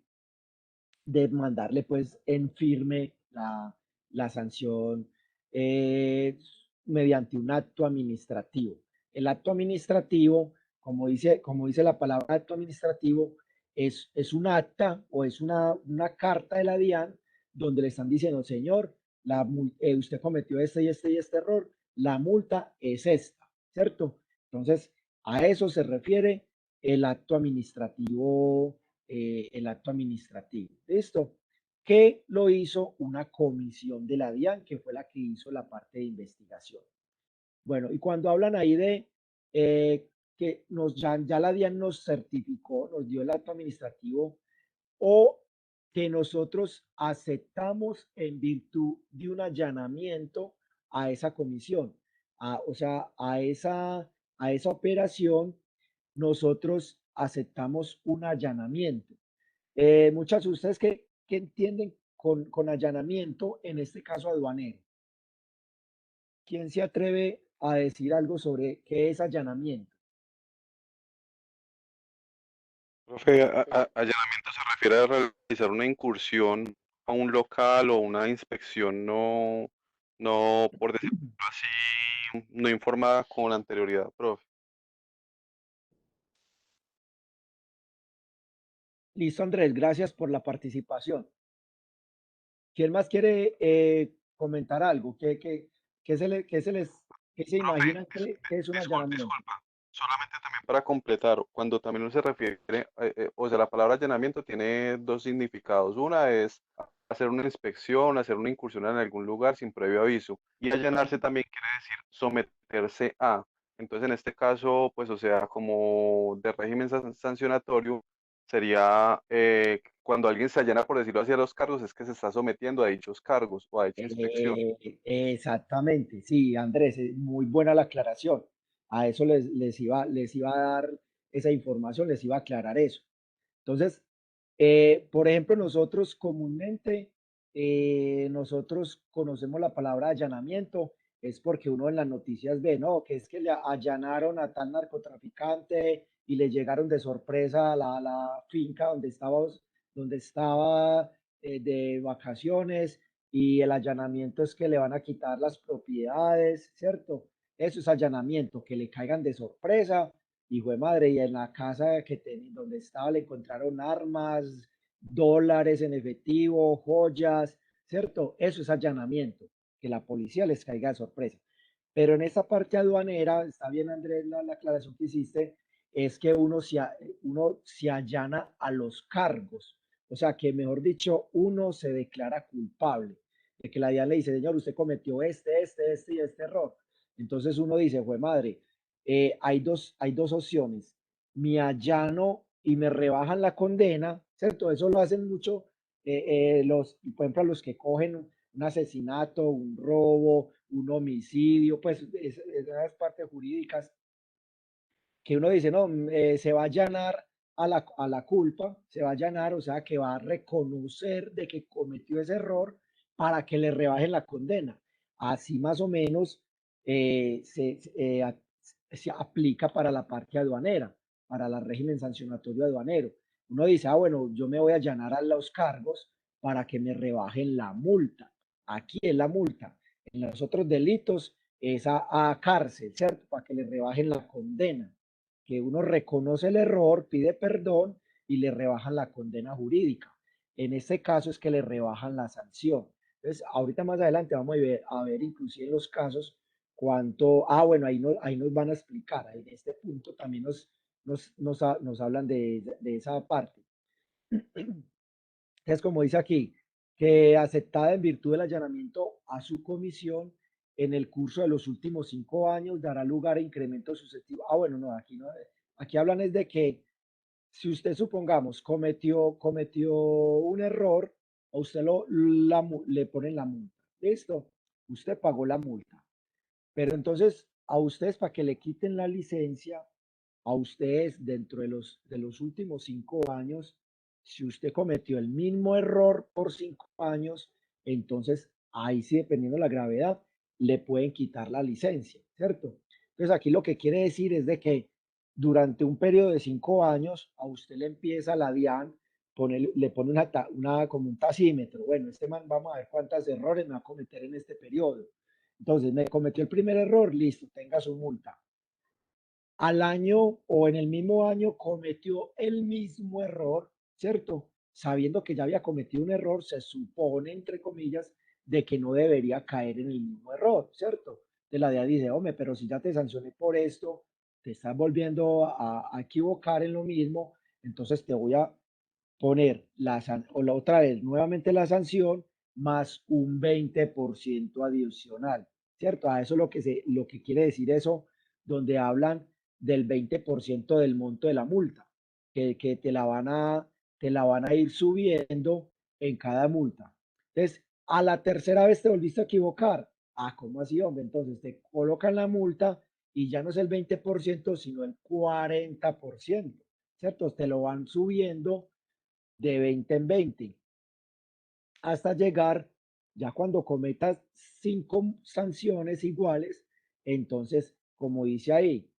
mandarle pues en firme la sanción eh, mediante un acto administrativo. El acto administrativo, como dice la palabra acto administrativo, es un acta o es una carta de la DIAN donde le están diciendo, señor, usted cometió este y este y este error, la multa es esta, ¿cierto? Entonces, a eso se refiere el acto administrativo, ¿listo? Que lo hizo una comisión de la DIAN, que fue la que hizo la parte de investigación. Bueno, y cuando hablan ahí de que ya la DIAN nos certificó, nos dio el acto administrativo o que nosotros aceptamos en virtud de un allanamiento a esa comisión, o sea, a esa operación, nosotros aceptamos un allanamiento. Muchas de ustedes que entienden con allanamiento, en este caso aduanero. ¿Quién se atreve a decir algo sobre qué es allanamiento? Profe, allanamiento se refiere a realizar una incursión a un local o una inspección no, por decirlo así, no informada con anterioridad, profe. Listo, Andrés, gracias por la participación. ¿Quién más quiere comentar algo? ¿Qué se Profe, imaginan que es un allanamiento? disculpa, solamente también para completar, cuando también uno se refiere, o sea, la palabra allanamiento tiene dos significados. Una es hacer una inspección, hacer una incursión en algún lugar sin previo aviso. Y allanarse también quiere decir someterse a. Entonces, en este caso, pues, o sea, como de régimen sancionatorio, sería cuando alguien se allana, por decirlo así, a los cargos, es que se está sometiendo a dichos cargos o a dicha inspección. Exactamente, sí, Andrés, muy buena la aclaración. A eso les iba a dar esa información, les iba a aclarar eso. Entonces, por ejemplo, nosotros comúnmente, nosotros conocemos la palabra allanamiento, es porque uno en las noticias ve, no, que es que le allanaron a tal narcotraficante y le llegaron de sorpresa a la finca donde estaba de vacaciones y el allanamiento es que le van a quitar las propiedades, ¿cierto? Eso es allanamiento, que le caigan de sorpresa, hijo de madre, y en la casa donde estaba le encontraron armas, dólares en efectivo, joyas, ¿cierto? Eso es allanamiento, que la policía les caiga de sorpresa. Pero en esta parte aduanera, está bien Andrés la aclaración que hiciste, es que uno se allana a los cargos, o sea que mejor dicho, uno se declara culpable de que la DIAN le dice, señor, usted cometió este y este error. Entonces uno dice, fue madre, hay dos opciones. Me allano y me rebajan la condena, ¿cierto? Eso lo hacen mucho por ejemplo, los que cogen un asesinato, un robo, un homicidio, pues esas partes jurídicas que uno dice, no, se va a allanar a la culpa, se va a allanar, o sea, que va a reconocer de que cometió ese error para que le rebajen la condena. Así más o menos se aplica para la parte aduanera, para el régimen sancionatorio aduanero. Uno dice, bueno, yo me voy a allanar a los cargos para que me rebajen la multa. Aquí es la multa. En los otros delitos es a cárcel, ¿cierto? Para que le rebajen la condena, que uno reconoce el error, pide perdón y le rebajan la condena jurídica. En este caso es que le rebajan la sanción. Entonces, ahorita más adelante vamos a ver inclusive en los casos bueno, ahí nos van a explicar, en este punto también nos hablan de esa parte. Es como dice aquí, que aceptada en virtud del allanamiento a su comisión en el curso de los últimos 5 años dará lugar a incrementos sucesivos. Bueno, no, aquí no, aquí hablan es de que si usted supongamos cometió un error, a usted le ponen la multa. ¿Listo? Usted pagó la multa. Pero entonces a ustedes para que le quiten la licencia, a ustedes dentro de los últimos 5 años, si usted cometió el mismo error por 5 años, entonces ahí sí, dependiendo de la gravedad, le pueden quitar la licencia, ¿cierto? Entonces aquí lo que quiere decir es de que durante un periodo de 5 años a usted le empieza la DIAN, le pone como un tacímetro. Bueno, este man vamos a ver cuántos errores me va a cometer en este periodo. Entonces, me cometió el primer error, listo, tenga su multa. Al año o en el mismo año cometió el mismo error, ¿cierto? Sabiendo que ya había cometido un error, se supone, entre comillas, de que no debería caer en el mismo error, ¿cierto? De la DEA dice, hombre, pero si ya te sancioné por esto, te estás volviendo a equivocar en lo mismo, entonces te voy a poner o la otra vez nuevamente la sanción más un 20% adicional, ¿cierto? A eso lo que quiere decir eso, donde hablan del 20% del monto de la multa, que te la van a ir subiendo en cada multa. Entonces, a la tercera vez te volviste a equivocar. Ah, ¿cómo así, hombre? Entonces te colocan la multa y ya no es el 20%, sino el 40%, ¿cierto? Te lo van subiendo de 20 en 20, hasta llegar, ya cuando cometas 5 sanciones iguales, entonces, como dice ahí,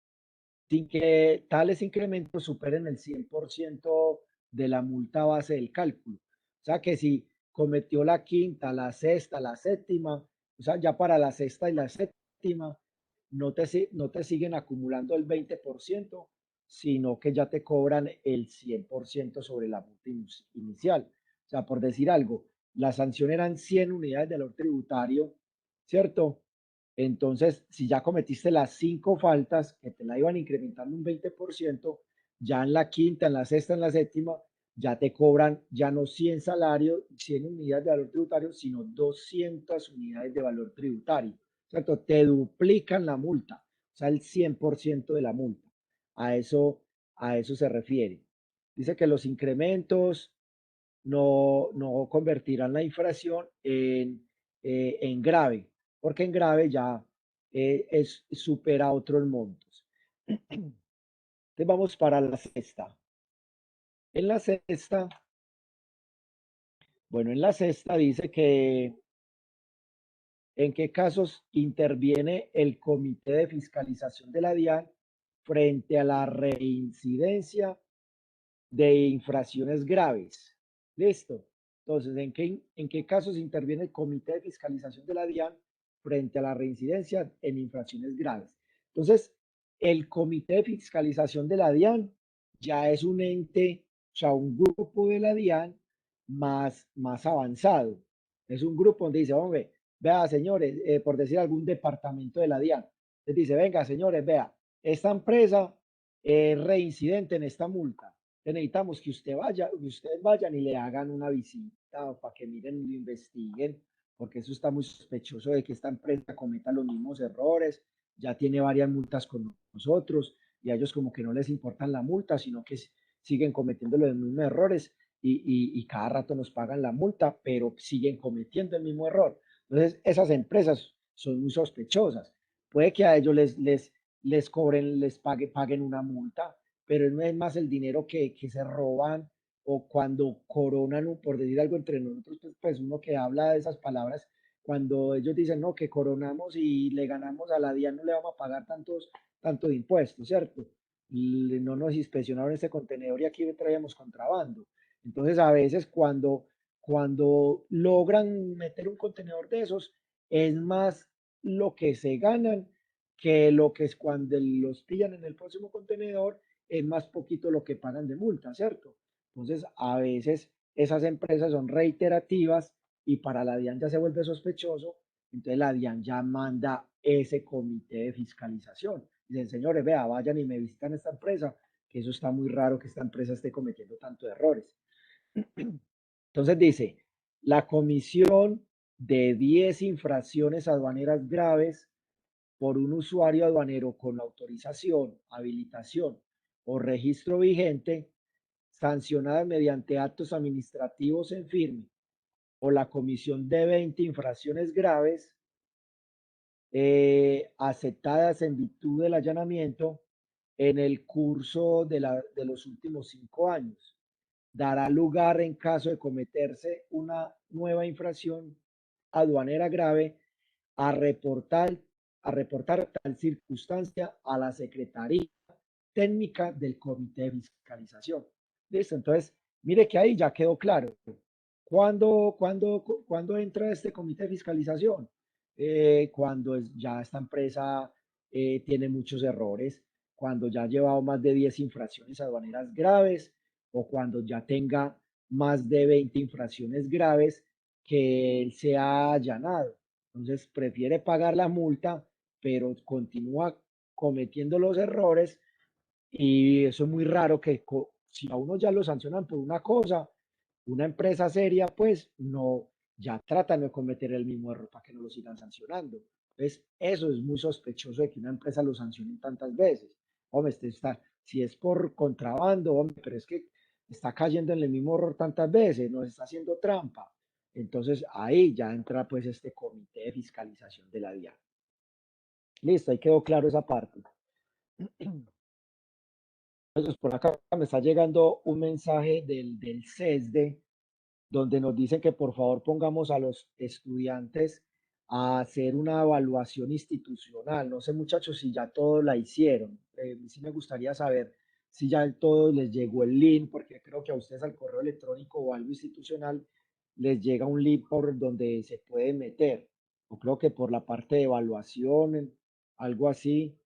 sin que tales incrementos superen el 100% de la multa base del cálculo. O sea que si cometió la quinta, la sexta, la séptima, o sea, ya para la sexta y la séptima, no te siguen acumulando el 20%, sino que ya te cobran el 100% sobre la multa inicial. O sea, por decir algo, la sanción eran 100 unidades de valor tributario, ¿cierto? Entonces, si ya cometiste las 5 faltas que te la iban incrementando un 20%, ya en la quinta, en la sexta, en la séptima, ya te cobran ya no 100 salarios, 100 unidades de valor tributario, sino 200 unidades de valor tributario, ¿cierto? Te duplican la multa, o sea, el 100% de la multa. A eso se refiere. Dice que los incrementos no convertirán la infracción en grave, porque en grave ya supera otros montos. Entonces vamos para la sexta. En la sexta, bueno, en la sexta dice que en qué casos interviene el Comité de Fiscalización de la DIAN frente a la reincidencia de infracciones graves. ¿Listo? Entonces, en qué casos interviene el Comité de Fiscalización de la DIAN frente a la reincidencia en infracciones graves? Entonces, el Comité de Fiscalización de la DIAN ya es un ente, o sea, un grupo de la DIAN más avanzado. Es un grupo donde dice, hombre, vea, señores, por decir algún departamento de la DIAN, les dice, venga, señores, vea, esta empresa es reincidente en esta multa. Necesitamos que ustedes vayan y le hagan una visita para que miren y lo investiguen, porque eso está muy sospechoso de que esta empresa cometa los mismos errores, ya tiene varias multas con nosotros y a ellos como que no les importan la multa, sino que siguen cometiendo los mismos errores y cada rato nos pagan la multa, pero siguen cometiendo el mismo error. Entonces, esas empresas son muy sospechosas. Puede que a ellos les cobren, paguen una multa, pero no es más el dinero que se roban o cuando coronan, por decir algo entre nosotros, pues uno que habla de esas palabras, cuando ellos dicen, no, que coronamos y le ganamos a la DIAN, no le vamos a pagar tanto de impuestos, ¿cierto? Y no nos inspeccionaron este contenedor y aquí traíamos contrabando. Entonces, a veces cuando logran meter un contenedor de esos, es más lo que se ganan que lo que es cuando los pillan en el próximo contenedor es más poquito lo que pagan de multa, ¿cierto? Entonces, a veces esas empresas son reiterativas y para la DIAN ya se vuelve sospechoso, entonces la DIAN ya manda ese comité de fiscalización. Dicen, señores, vea, vayan y me visitan esta empresa, que eso está muy raro que esta empresa esté cometiendo tantos errores. Entonces dice, la comisión de 10 infracciones aduaneras graves por un usuario aduanero con autorización, habilitación o registro vigente, sancionadas mediante actos administrativos en firme, o la comisión de 20 infracciones graves aceptadas en virtud del allanamiento en el curso de los últimos 5 años. Dará lugar en caso de cometerse una nueva infracción aduanera grave a reportar, a reportar tal circunstancia a la Secretaría Técnica del Comité de Fiscalización. ¿Listo? Entonces, mire que ahí ya quedó claro. ¿Cuándo entra este comité de fiscalización? cuando ya esta empresa tiene muchos errores, cuando ya ha llevado más de 10 infracciones aduaneras graves o cuando ya tenga más de 20 infracciones graves que él se ha allanado. Entonces prefiere pagar la multa, pero continúa cometiendo los errores y eso es muy raro que si a uno ya lo sancionan por una cosa, una empresa seria, pues no, ya tratan de cometer el mismo error para que no lo sigan sancionando. Entonces, eso es muy sospechoso de que una empresa lo sancione tantas veces. Hombre, si es por contrabando, hombre, pero es que está cayendo en el mismo error tantas veces, nos está haciendo trampa. Entonces, ahí ya entra pues este comité de fiscalización de la DIAN. Listo, ahí quedó claro esa parte. Entonces, por acá me está llegando un mensaje del CESDE donde nos dicen que por favor pongamos a los estudiantes a hacer una evaluación institucional. No sé, muchachos, si ya todos la hicieron. Sí me gustaría saber si ya todos les llegó el link, porque creo que a ustedes al correo electrónico o algo institucional les llega un link por donde se puede meter. O creo que por la parte de evaluación, algo así,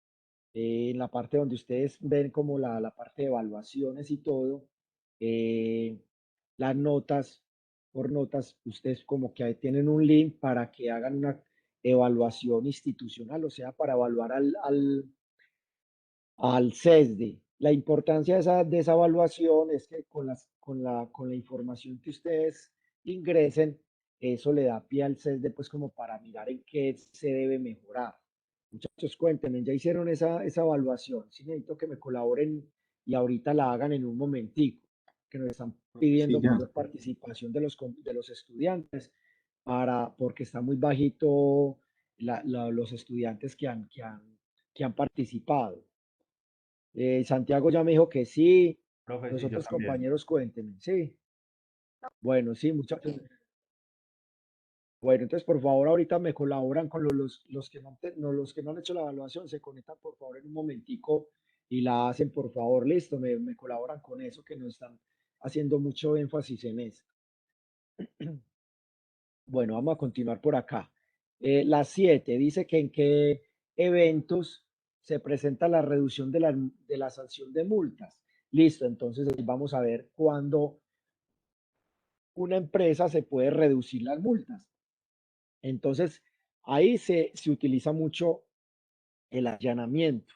en la parte donde ustedes ven como la parte de evaluaciones y todo, eh, las notas, por notas, ustedes como que ahí tienen un link para que hagan una evaluación institucional, o sea, para evaluar al CESDE. La importancia de esa evaluación es que con la información que ustedes ingresen, eso le da pie al CESDE pues como para mirar en qué se debe mejorar. Muchachos, cuéntenme, ¿ya hicieron esa evaluación? Sí, necesito que me colaboren y ahorita la hagan en un momentico, que nos están Sí, pidiendo ya. mayor participación de los estudiantes porque está muy bajito los estudiantes que han participado. Santiago ya me dijo que sí. Profe, Los sí, yo otros también. compañeros cuéntenme. Sí. Bueno, sí, muchachos. Bueno, entonces por favor ahorita me colaboran con los que los que no han hecho la evaluación, se conectan por favor en un momentico y la hacen por favor, listo, me colaboran con eso que nos están haciendo mucho énfasis en eso. Bueno, vamos a continuar por acá. La 7 dice que en qué eventos se presenta la reducción de la sanción de multas. Listo, entonces vamos a ver cuándo una empresa se puede reducir las multas. Entonces, ahí se utiliza mucho el allanamiento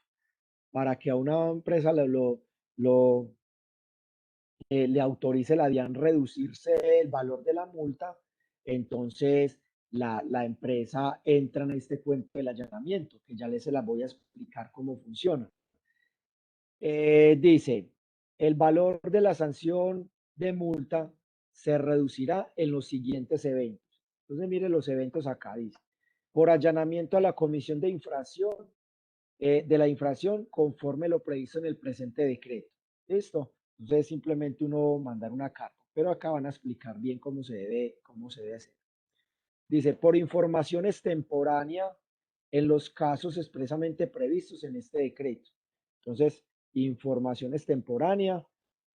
para que a una empresa lo, le autorice la DIAN reducirse el valor de la multa, entonces la empresa entra en este cuento del allanamiento, que ya les se las voy a explicar cómo funciona. Dice, el valor de la sanción de multa se reducirá en los siguientes eventos. Entonces, mire los eventos acá, dice, por allanamiento a la comisión de la infracción conforme lo previsto en el presente decreto. ¿Listo? Entonces, simplemente uno mandar una carta, pero acá van a explicar bien cómo se debe hacer. Dice, por información extemporánea en los casos expresamente previstos en este decreto. Entonces, información extemporánea.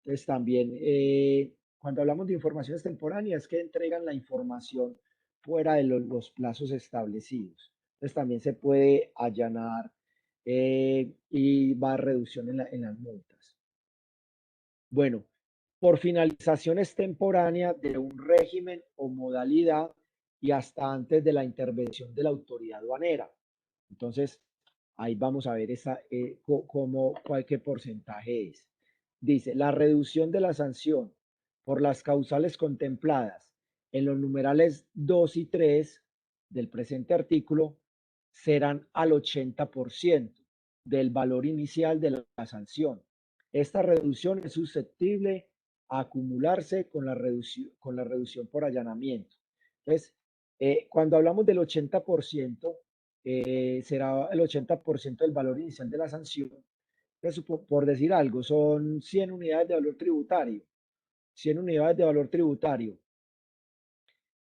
Entonces, también, cuando hablamos de información extemporánea, es que entregan la información fuera de los plazos establecidos. Entonces, también se puede allanar y va a reducción en las multas. Bueno, por finalización extemporánea de un régimen o modalidad y hasta antes de la intervención de la autoridad aduanera. Entonces, ahí vamos a ver qué porcentaje es. Dice, la reducción de la sanción por las causales contempladas en los numerales 2 y 3 del presente artículo serán al 80% del valor inicial de la sanción. Esta reducción es susceptible a acumularse con la reducción por allanamiento. Entonces, cuando hablamos del 80%, será el 80% del valor inicial de la sanción. Entonces, por decir algo, son 100 unidades de valor tributario. 100 unidades de valor tributario.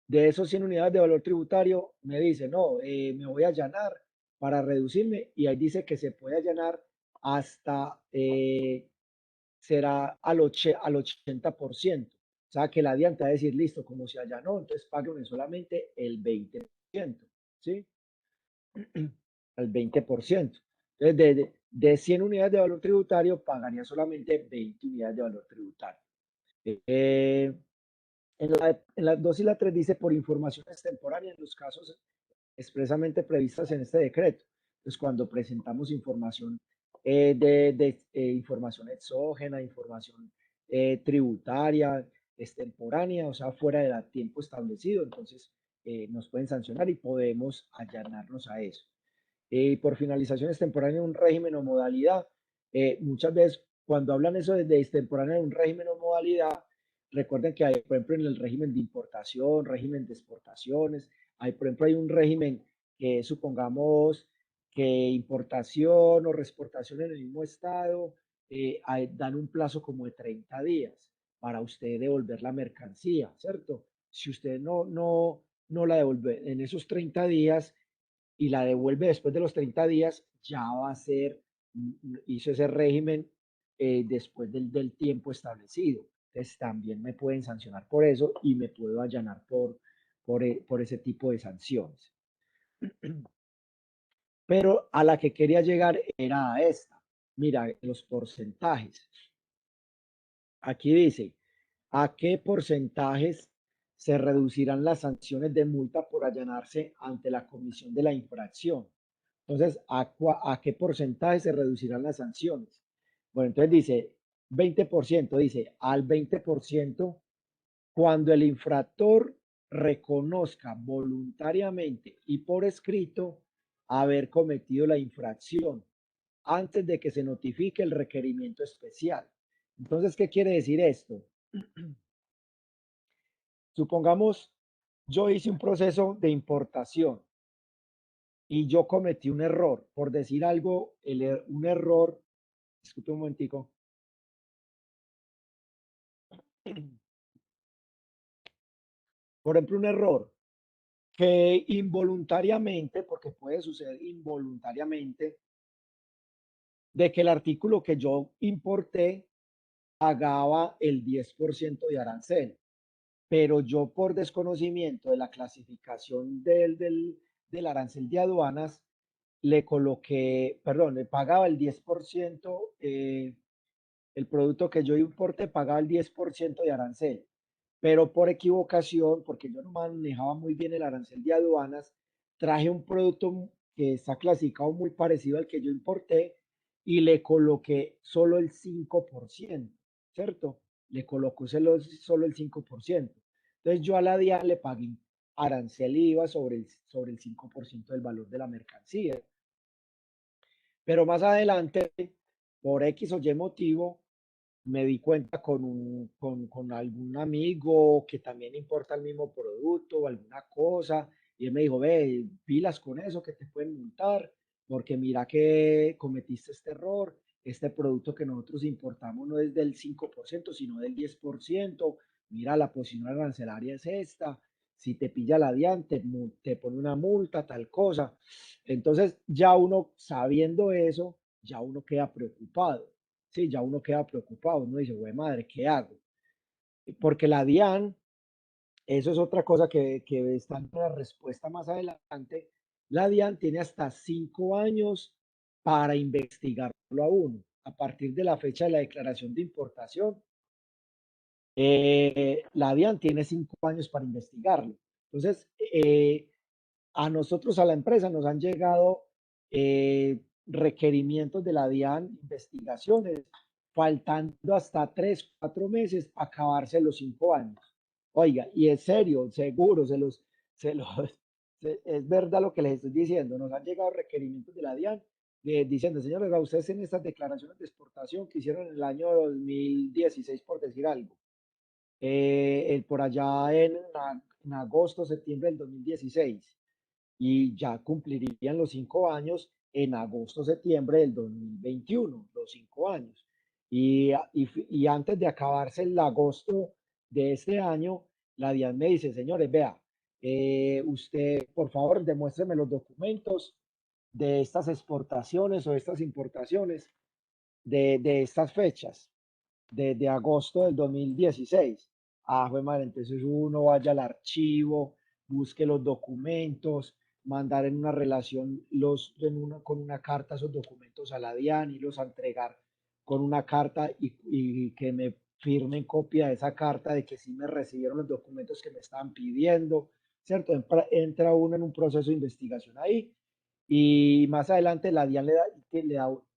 De esos 100 unidades de valor tributario, me dice, no, me voy a allanar para reducirme y ahí dice que se puede allanar hasta, será al 80%. O sea, que la DIAN te va a decir, listo, como se allanó, entonces págame solamente el 20%. ¿Sí? al 20%. Entonces, de 100 unidades de valor tributario, pagaría solamente 20 unidades de valor tributario. En las 2 y la 3 dice por información extemporánea en los casos expresamente previstas en este decreto. Entonces, cuando presentamos información información exógena, información tributaria, extemporánea, o sea, fuera del tiempo establecido, entonces nos pueden sancionar y podemos allanarnos a eso. Por finalización extemporánea de un régimen o modalidad, muchas veces cuando hablan eso de extemporánea de un régimen o modalidad, recuerden que hay, por ejemplo, en el régimen de importación, régimen de exportaciones, hay, por ejemplo, hay un régimen que supongamos que importación o reexportación en el mismo estado dan un plazo como de 30 días para usted devolver la mercancía, ¿cierto? Si usted no la devuelve en esos 30 días y la devuelve después de los 30 días, ya va a ser, hizo ese régimen después del tiempo establecido. Entonces también me pueden sancionar por eso y me puedo allanar por ese tipo de sanciones. Pero a la que quería llegar era a esta. Mira, los porcentajes. Aquí dice, ¿a qué porcentajes se reducirán las sanciones de multa por allanarse ante la comisión de la infracción? Entonces, ¿a qué porcentaje se reducirán las sanciones? Bueno, entonces dice 20%, dice al 20% cuando el infractor reconozca voluntariamente y por escrito haber cometido la infracción antes de que se notifique el requerimiento especial. Entonces, ¿qué quiere decir esto? Supongamos, yo hice un proceso de importación y yo cometí un error, por decir algo, un error, disculpe un momentico. Por ejemplo, un error que involuntariamente, porque puede suceder involuntariamente, de que el artículo que yo importé pagaba el 10% de arancel, pero yo por desconocimiento de la clasificación del arancel de aduanas, le coloqué, perdón, le pagaba el 10%, el producto que yo importé pagaba el 10% de arancel, pero por equivocación, porque yo no manejaba muy bien el arancel de aduanas, traje un producto que está clasificado muy parecido al que yo importé y le coloqué solo el 5%, ¿cierto? Le colocó solo el 5%. Entonces yo a la DIAN le pagué arancel y IVA sobre el 5% del valor de la mercancía. Pero más adelante, por X o Y motivo, me di cuenta con algún amigo que también importa el mismo producto o alguna cosa, y él me dijo, ve, pilas con eso que te pueden multar, porque mira que cometiste este error, este producto que nosotros importamos no es del 5%, sino del 10%, mira, la posición arancelaria es esta, si te pilla la DIAN, te pone una multa, tal cosa. Entonces, ya uno sabiendo eso, ya uno queda preocupado. Sí, ya uno queda preocupado, uno dice, güey, madre, ¿qué hago? Porque la DIAN, eso es otra cosa que está en la respuesta más adelante, la DIAN tiene hasta 5 años para investigarlo a uno. A partir de la fecha de la declaración de importación, la DIAN tiene 5 años para investigarlo. Entonces, a nosotros, a la empresa, nos han llegado requerimientos de la DIAN, investigaciones, faltando hasta 3, 4 meses para acabarse los 5 años. Oiga, y es serio, seguro, es verdad lo que les estoy diciendo. Nos han llegado requerimientos de la DIAN diciendo, señores, ustedes en estas declaraciones de exportación que hicieron en el año 2016, por decir algo, por allá en agosto, septiembre del 2016 y ya cumplirían los 5 años en agosto, septiembre del 2021, los 5 años. Y antes de acabarse el agosto de este año, la DIAN me dice, señores, vea, usted, por favor, demuéstreme los documentos de estas exportaciones o estas importaciones de estas fechas, de agosto del 2016. Ah, fue madre, entonces uno vaya al archivo, busque los documentos, mandar en una relación con una carta esos documentos a la DIAN y los entregar con una carta y que me firmen copia de esa carta de que sí me recibieron los documentos que me estaban pidiendo, ¿cierto? Entra uno en un proceso de investigación ahí y más adelante la DIAN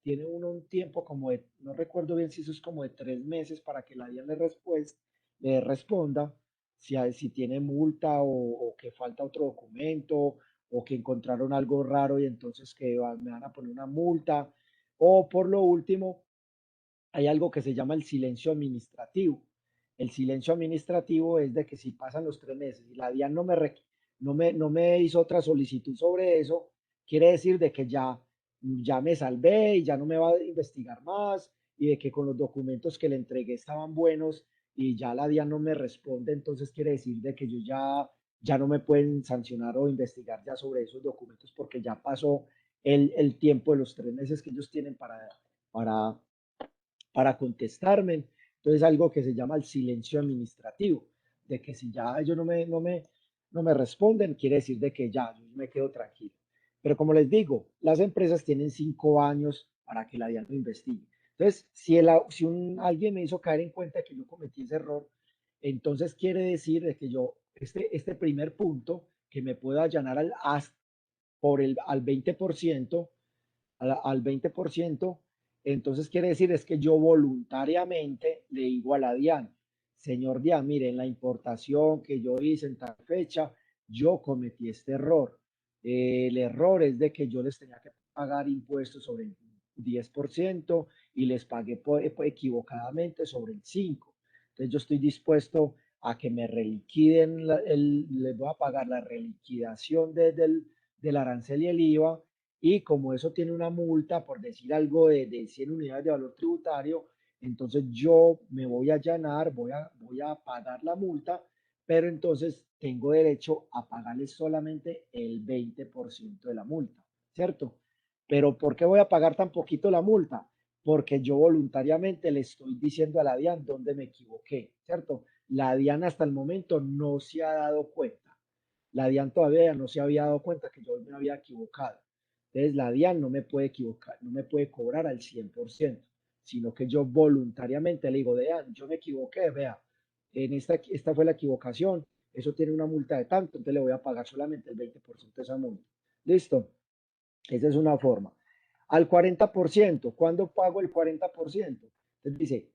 tiene uno un tiempo como de, no recuerdo bien si eso es como de 3 meses para que la DIAN le responda si tiene multa o que falta otro documento o que encontraron algo raro y entonces me van a poner una multa. O por lo último, hay algo que se llama el silencio administrativo. El silencio administrativo es de que si pasan los 3 meses y la DIAN no me hizo otra solicitud sobre eso, quiere decir de que ya me salvé y ya no me va a investigar más y de que con los documentos que le entregué estaban buenos y ya la DIAN no me responde, entonces quiere decir de que ya no me pueden sancionar o investigar ya sobre esos documentos porque ya pasó el tiempo de los 3 meses que ellos tienen para, para contestarme. Entonces, algo que se llama el silencio administrativo, de que si ya ellos no me responden, quiere decir de que ya yo me quedo tranquilo. Pero como les digo, las empresas tienen 5 años para que la DIAN lo investigue. Entonces, si alguien me hizo caer en cuenta que yo cometí ese error, entonces quiere decir de que este primer punto, que me puedo allanar al 20%, al 20%, entonces quiere decir es que yo voluntariamente le digo a la DIAN, señor DIAN, mire, en la importación que yo hice en tal fecha, yo cometí este error. El error es de que yo les tenía que pagar impuestos sobre el 10% y les pagué equivocadamente sobre el 5%. Entonces yo estoy dispuesto a que me reliquiden, les voy a pagar la reliquidación del arancel y el IVA y como eso tiene una multa, por decir algo, de 100 unidades de valor tributario, entonces yo me voy a allanar, voy a pagar la multa, pero entonces tengo derecho a pagarle solamente el 20% de la multa, ¿cierto? Pero ¿por qué voy a pagar tan poquito la multa? Porque yo voluntariamente le estoy diciendo a la DIAN dónde me equivoqué, ¿cierto? La DIAN hasta el momento no se ha dado cuenta. La DIAN todavía no se había dado cuenta que yo me había equivocado. Entonces la DIAN no me puede equivocar, no me puede cobrar al 100%, sino que yo voluntariamente le digo, DIAN, yo me equivoqué, vea, esta fue la equivocación, eso tiene una multa de tanto, entonces le voy a pagar solamente el 20% de esa multa. ¿Listo? Esa es una forma. Al 40%, ¿cuándo pago el 40%? Entonces dice,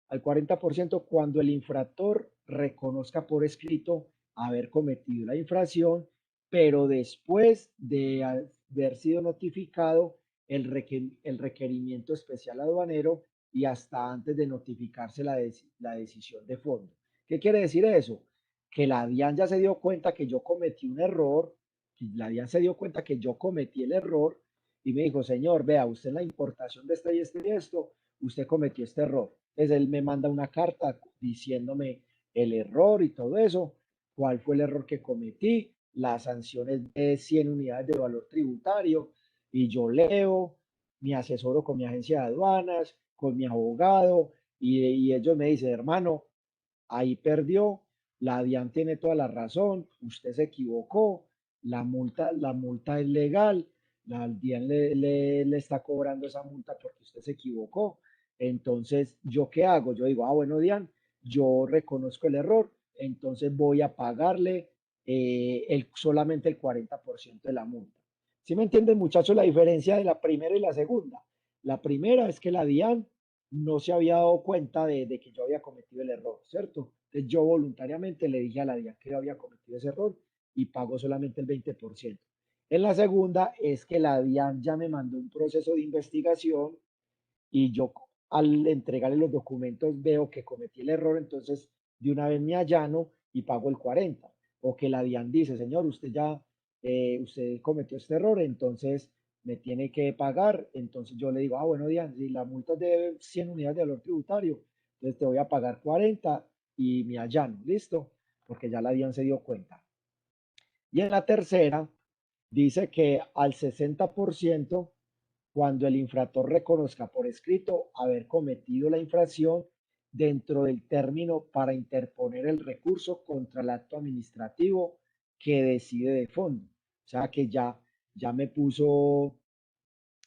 al 40% cuando el infractor reconozca por escrito haber cometido la infracción, pero después de haber sido notificado el requerimiento especial aduanero y hasta antes de notificarse la decisión de fondo. ¿Qué quiere decir eso? Que la DIAN ya se dio cuenta que yo cometí un error, que la DIAN se dio cuenta que yo cometí el error y me dijo, señor, vea, usted en la importación de esto y esto y esto, usted cometió este error. Entonces él me manda una carta diciéndome el error y todo eso, cuál fue el error que cometí, las sanciones de 100 unidades de valor tributario, y yo leo, me asesoro con mi agencia de aduanas, con mi abogado, y ellos me dicen, hermano, ahí perdió, la DIAN tiene toda la razón, usted se equivocó, la multa es legal, la DIAN le está cobrando esa multa porque usted se equivocó. Entonces, ¿yo qué hago? Yo digo, bueno, DIAN, yo reconozco el error, entonces voy a pagarle solamente el 40% de la multa. ¿Sí me entienden, muchachos, la diferencia de la primera y la segunda? La primera es que la DIAN no se había dado cuenta de que yo había cometido el error, ¿cierto? Entonces yo voluntariamente le dije a la DIAN que yo había cometido ese error y pagó solamente el 20%. En la segunda es que la DIAN ya me mandó un proceso de investigación y yo al entregarle los documentos veo que cometí el error, entonces de una vez me allano y pago el 40%. O que la DIAN dice, señor, usted cometió este error, entonces me tiene que pagar. Entonces yo le digo, bueno, DIAN, si la multa es de 100 unidades de valor tributario, entonces te voy a pagar 40 y me allano, ¿listo? Porque ya la DIAN se dio cuenta. Y en la tercera, dice que al 60% cuando el infractor reconozca por escrito haber cometido la infracción dentro del término para interponer el recurso contra el acto administrativo que decide de fondo. O sea que ya me puso,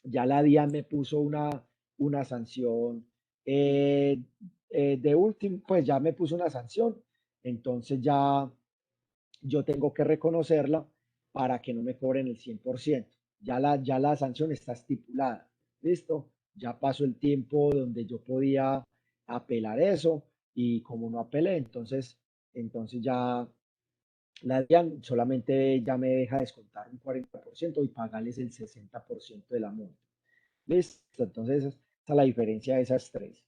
ya la DIAN me puso una sanción de último, pues ya me puso una sanción, entonces ya yo tengo que reconocerla para que no me cobren el 100%. Ya la sanción está estipulada. ¿Listo? Ya pasó el tiempo donde yo podía apelar eso y como no apelé, entonces ya la DIAN solamente ya me deja descontar un 40% y pagarles el 60% de la multa. ¿Listo? Entonces, esa es la diferencia de esas tres.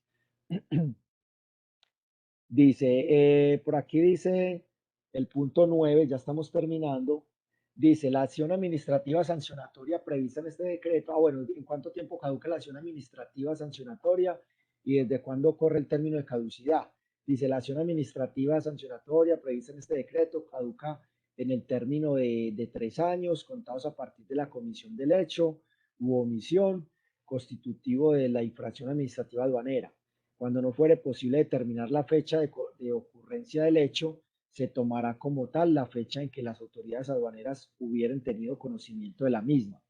Dice, por aquí dice el punto 9, ya estamos terminando. Dice, la acción administrativa sancionatoria prevista en este decreto. Ah, bueno, ¿en cuánto tiempo caduca la acción administrativa sancionatoria y desde cuándo corre el término de caducidad? Dice, la acción administrativa sancionatoria prevista en este decreto caduca en el término de 3 años, contados a partir de la comisión del hecho u omisión constitutivo de la infracción administrativa aduanera. Cuando no fuere posible determinar la fecha de ocurrencia del hecho, se tomará como tal la fecha en que las autoridades aduaneras hubieran tenido conocimiento de la misma.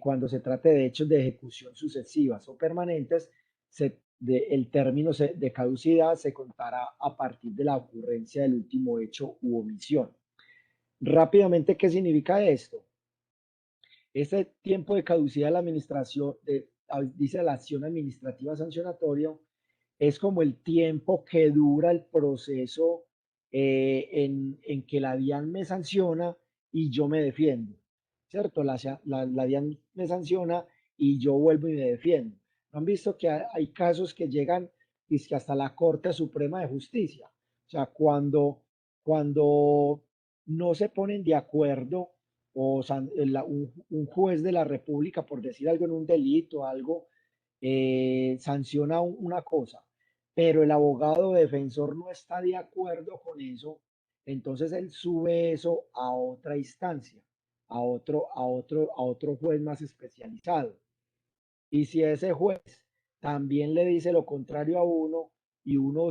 Cuando se trate de hechos de ejecución sucesivas o permanentes, el término de caducidad se contará a partir de la ocurrencia del último hecho u omisión. Rápidamente, ¿qué significa esto? Ese tiempo de caducidad de la administración, dice la acción administrativa sancionatoria, es como el tiempo que dura el proceso en que la DIAN me sanciona y yo me defiendo, ¿cierto? La DIAN me sanciona y yo vuelvo y me defiendo. ¿No han visto que hay casos que llegan hasta la Corte Suprema de Justicia? O sea, cuando no se ponen de acuerdo o un juez de la República, por decir algo en un delito, algo, sanciona una cosa, pero el abogado defensor no está de acuerdo con eso, entonces él sube eso a otra instancia, a otro juez más especializado. Y si ese juez también le dice lo contrario a uno y uno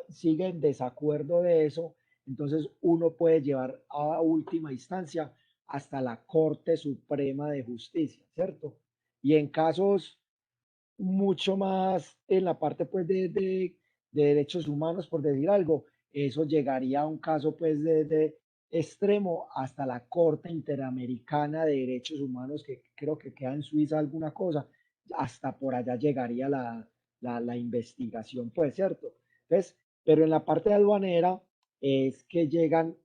sigue en desacuerdo de eso, entonces uno puede llevar a última instancia hasta la Corte Suprema de Justicia, ¿cierto? Y en casos mucho más en la parte pues de derechos humanos, por decir algo, eso llegaría a un caso pues de extremo hasta la Corte Interamericana de Derechos Humanos, que creo que queda en Suiza alguna cosa, hasta por allá llegaría la investigación, pues, ¿cierto? Entonces, pero en la parte aduanera es que llegan,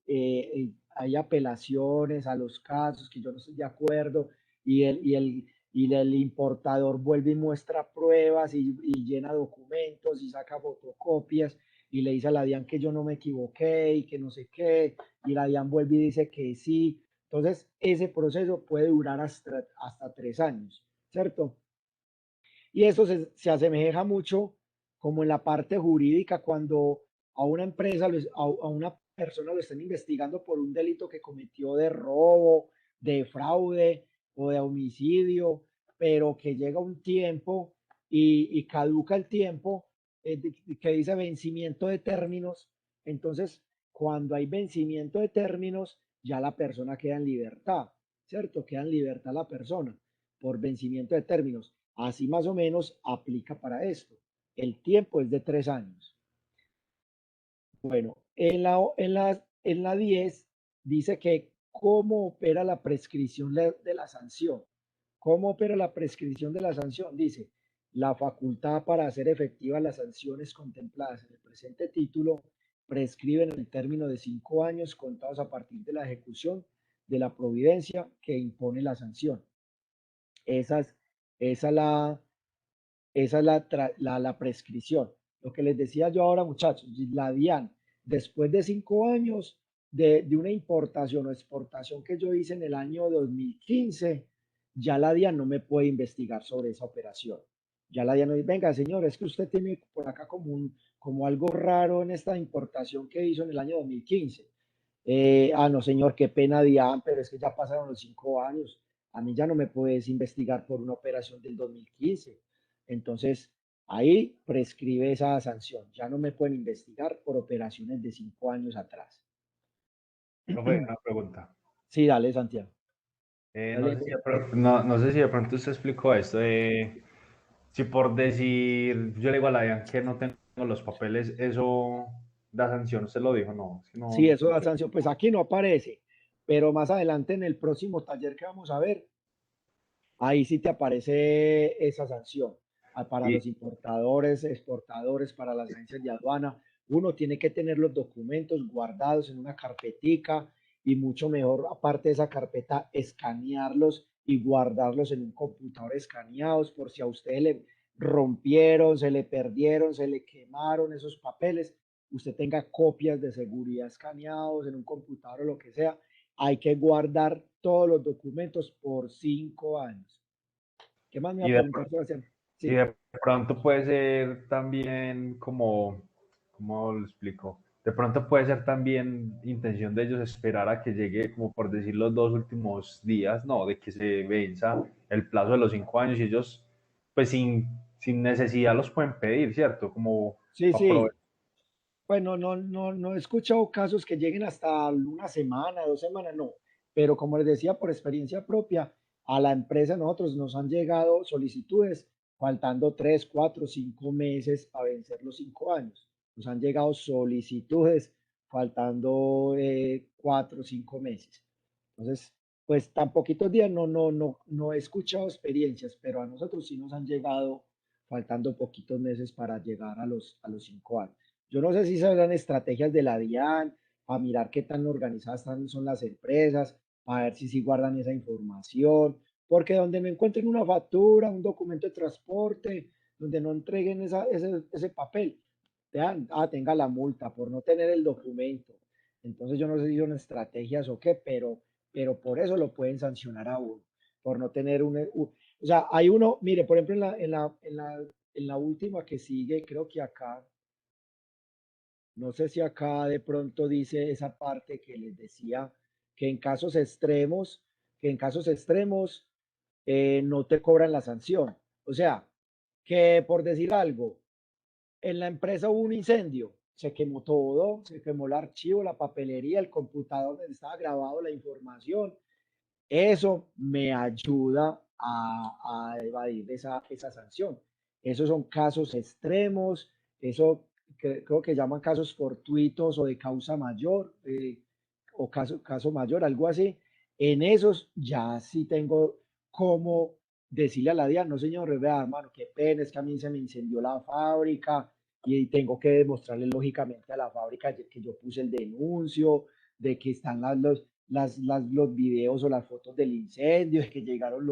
hay apelaciones a los casos que yo no estoy de acuerdo y el importador vuelve y muestra pruebas y llena documentos y saca fotocopias y le dice a la DIAN que yo no me equivoqué y que no sé qué, y la DIAN vuelve y dice que sí. Entonces, ese proceso puede durar hasta 3 años, ¿cierto? Y eso se asemeja mucho como en la parte jurídica cuando a una empresa, a una persona lo están investigando por un delito que cometió de robo, de fraude o de homicidio, pero que llega un tiempo y caduca el tiempo que dice vencimiento de términos. Entonces, cuando hay vencimiento de términos, ya la persona queda en libertad, ¿cierto? Queda en libertad la persona por vencimiento de términos. Así más o menos aplica para esto. El tiempo es de 3 años. Bueno, en la 10 dice que cómo opera la prescripción de la sanción. ¿Cómo opera la prescripción de la sanción? Dice, la facultad para hacer efectivas las sanciones contempladas en el presente título prescriben el término de 5 años contados a partir de la ejecución de la providencia que impone la sanción. Esa es, esa es la, esa es la prescripción. Lo que les decía yo ahora, muchachos, la DIAN, después de 5 años de una importación o exportación que yo hice en el año 2015, ya la DIAN no me puede investigar sobre esa operación. Ya la DIAN no dice, venga, señor, es que usted tiene por acá como algo raro en esta importación que hizo en el año 2015. No, señor, qué pena, DIAN, pero es que ya pasaron los 5 años. A mí ya no me puedes investigar por una operación del 2015. Entonces, ahí prescribe esa sanción. Ya no me pueden investigar por operaciones de 5 años atrás. Profe, una pregunta. Sí, dale, Santiago. No Dale. sé si no sé si de pronto usted explicó esto. Si por decir, yo le digo a la DIAN que no tengo los papeles, eso da sanción. ¿Usted lo dijo? No, es que Sí, no. eso da sanción. Pues aquí no aparece, pero más adelante en el próximo taller que vamos a ver, ahí sí te aparece esa sanción. Para Y, los importadores, exportadores, para las agencias de aduana, uno tiene que tener los documentos guardados en una carpetica y mucho mejor, aparte de esa carpeta, escanearlos y guardarlos en un computador escaneados por si a usted le rompieron, se le perdieron, se le quemaron esos papeles, usted tenga copias de seguridad escaneados en un computador o lo que sea. Hay que guardar todos los documentos por 5 años. ¿Qué más me va y a de, preguntar, Sebastián? y Sí, de pronto puede ser también como, ¿cómo lo explico? De pronto puede ser también intención de ellos esperar a que llegue, como por decir, los 2 últimos días, no, de que se venza el plazo de los 5 años y ellos, pues sin necesidad los pueden pedir, ¿cierto? Como sí, para proveer. sí. Bueno, no he escuchado casos que lleguen hasta una semana, 2 semanas, no. Pero como les decía, por experiencia propia, a la empresa nosotros nos han llegado solicitudes faltando 3, 4, 5 meses a vencer los 5 años. Nos han llegado solicitudes faltando 4 o 5 meses. Entonces, pues tan poquitos días no he escuchado experiencias, pero a nosotros sí nos han llegado faltando poquitos meses para llegar a los 5 años. Yo no sé si serán estrategias de la DIAN, a mirar qué tan organizadas son las empresas, a ver si sí guardan esa información, porque donde no encuentren una factura, un documento de transporte, donde no entreguen ese papel, tenga la multa por no tener el documento. Entonces yo no sé si son estrategias o qué, pero por eso lo pueden sancionar a uno, por no tener o sea, hay uno, mire, por ejemplo, en la última que sigue, creo que acá, no sé si acá de pronto dice esa parte que les decía que en casos extremos, no te cobran la sanción. O sea, que por decir algo, en la empresa hubo un incendio, se quemó todo, se quemó el archivo, la papelería, el computador donde estaba grabado la información. Eso me ayuda a evadir esa sanción. Esos son casos extremos, eso creo que llaman casos fortuitos o de causa mayor, o caso mayor, algo así. En esos ya sí tengo como decirle a la DIAN, no señor, vea, hermano, qué pena, es que a mí se me incendió la fábrica y tengo que demostrarle lógicamente a la fábrica que yo puse el denuncio, de que están los videos o las fotos del incendio, de que llegaron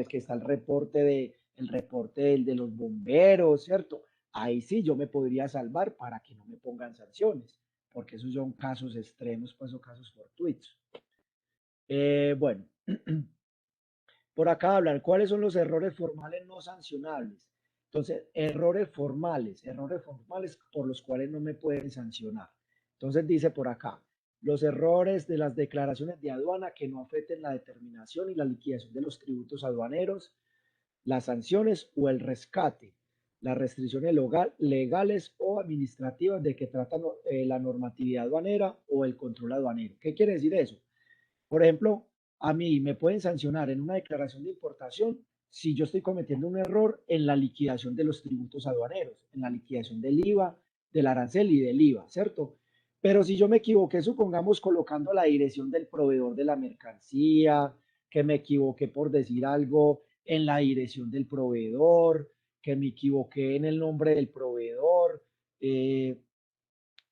que está el reporte de los bomberos, ¿cierto? Ahí sí yo me podría salvar para que no me pongan sanciones, porque esos son casos extremos, pues, o casos fortuitos. Bueno, por acá hablan, ¿cuáles son los errores formales no sancionables? Entonces, errores formales por los cuales no me pueden sancionar. Entonces dice por acá, los errores de las declaraciones de aduana que no afecten la determinación y la liquidación de los tributos aduaneros, las sanciones o el rescate, las restricciones legales o administrativas de que trata la normatividad aduanera o el control aduanero. ¿Qué quiere decir eso? Por ejemplo, a mí me pueden sancionar en una declaración de importación si yo estoy cometiendo un error en la liquidación de los tributos aduaneros, en la liquidación del IVA, del arancel y del IVA, ¿cierto? Pero si yo me equivoqué, supongamos colocando la dirección del proveedor de la mercancía, que me equivoqué por decir algo en la dirección del proveedor, que me equivoqué en el nombre del proveedor, eh,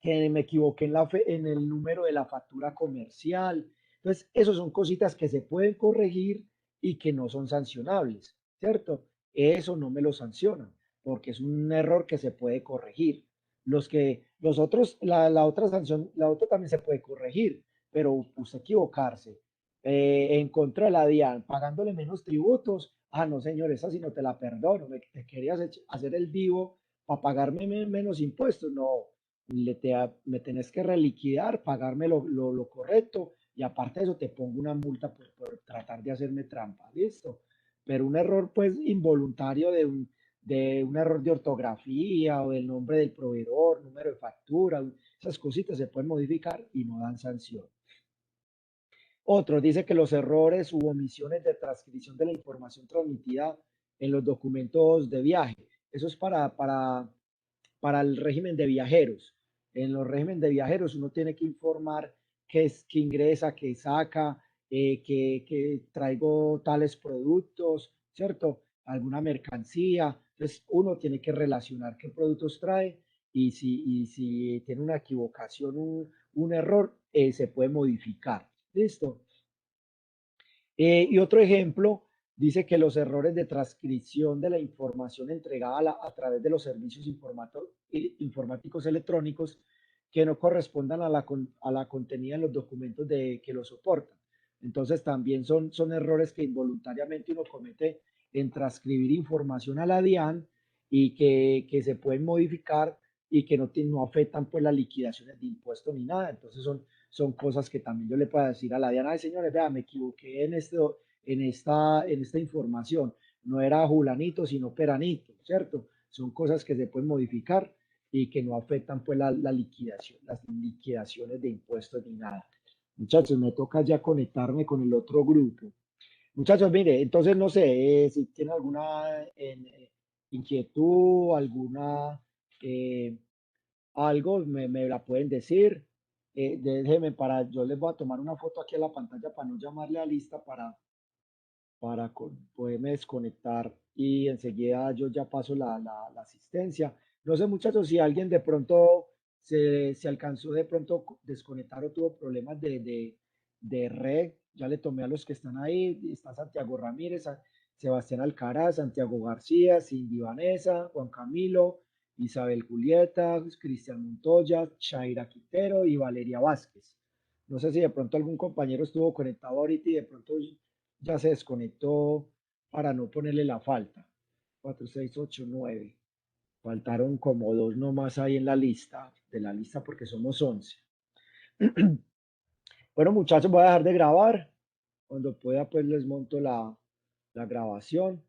que me equivoqué en el número de la factura comercial. Entonces, esos son cositas que se pueden corregir y que no son sancionables, ¿cierto? Eso no me lo sancionan porque es un error que se puede corregir. Los otros, la otra sanción, la otra también se puede corregir, pero usted equivocarse en contra de la DIAN, pagándole menos tributos, no señor, esa sí no te la perdono, te querías hacer el vivo para pagarme menos impuestos, no, me tenés que reliquidar, pagarme lo correcto y aparte de eso te pongo una multa por tratar de hacerme trampa, ¿listo? Pero un error pues involuntario de un error de ortografía o del nombre del proveedor, número de factura, esas cositas se pueden modificar y no dan sanción. Otro dice que los errores u omisiones de transcripción de la información transmitida en los documentos de viaje. Eso es para el régimen de viajeros. En los regímenes de viajeros uno tiene que informar que ingresa, que saca, que traigo tales productos, ¿cierto? Alguna mercancía. Entonces uno tiene que relacionar qué productos trae y si tiene una equivocación, un error, se puede modificar. ¿Listo? Y otro ejemplo dice que los errores de transcripción de la información entregada a través de los servicios informáticos electrónicos que no correspondan a la contenida en los documentos que lo soportan. Entonces también son errores que involuntariamente uno comete en transcribir información a la DIAN y que se pueden modificar y que no afectan pues las liquidaciones de impuestos ni nada. Entonces son cosas que también yo le puedo decir a la Diana, señores, vea, me equivoqué en esta información, no era Julanito, sino Peranito, ¿cierto? Son cosas que se pueden modificar y que no afectan pues las liquidaciones de impuestos ni nada. Muchachos, me toca ya conectarme con el otro grupo. Muchachos, mire, entonces no sé si tienen alguna inquietud, alguna algo, me la pueden decir. Déjenme yo les voy a tomar una foto aquí a la pantalla para no llamarle a lista para poderme desconectar y enseguida yo ya paso la asistencia. No sé, muchachos, si alguien de pronto se alcanzó de pronto desconectar o tuvo problemas de red. Ya le tomé a los que están ahí. Está Santiago Ramírez, Sebastián Alcaraz, Santiago García, Cindy Vanessa, Juan Camilo, Isabel Julieta, Cristian Montoya, Shaira Quintero y Valeria Vázquez. No sé si de pronto algún compañero estuvo conectado ahorita y de pronto ya se desconectó para no ponerle la falta. 4, 6, 8, 9. Faltaron como 2 nomás ahí en la lista, de la lista porque somos 11. Bueno, muchachos, voy a dejar de grabar. Cuando pueda, pues les monto la grabación.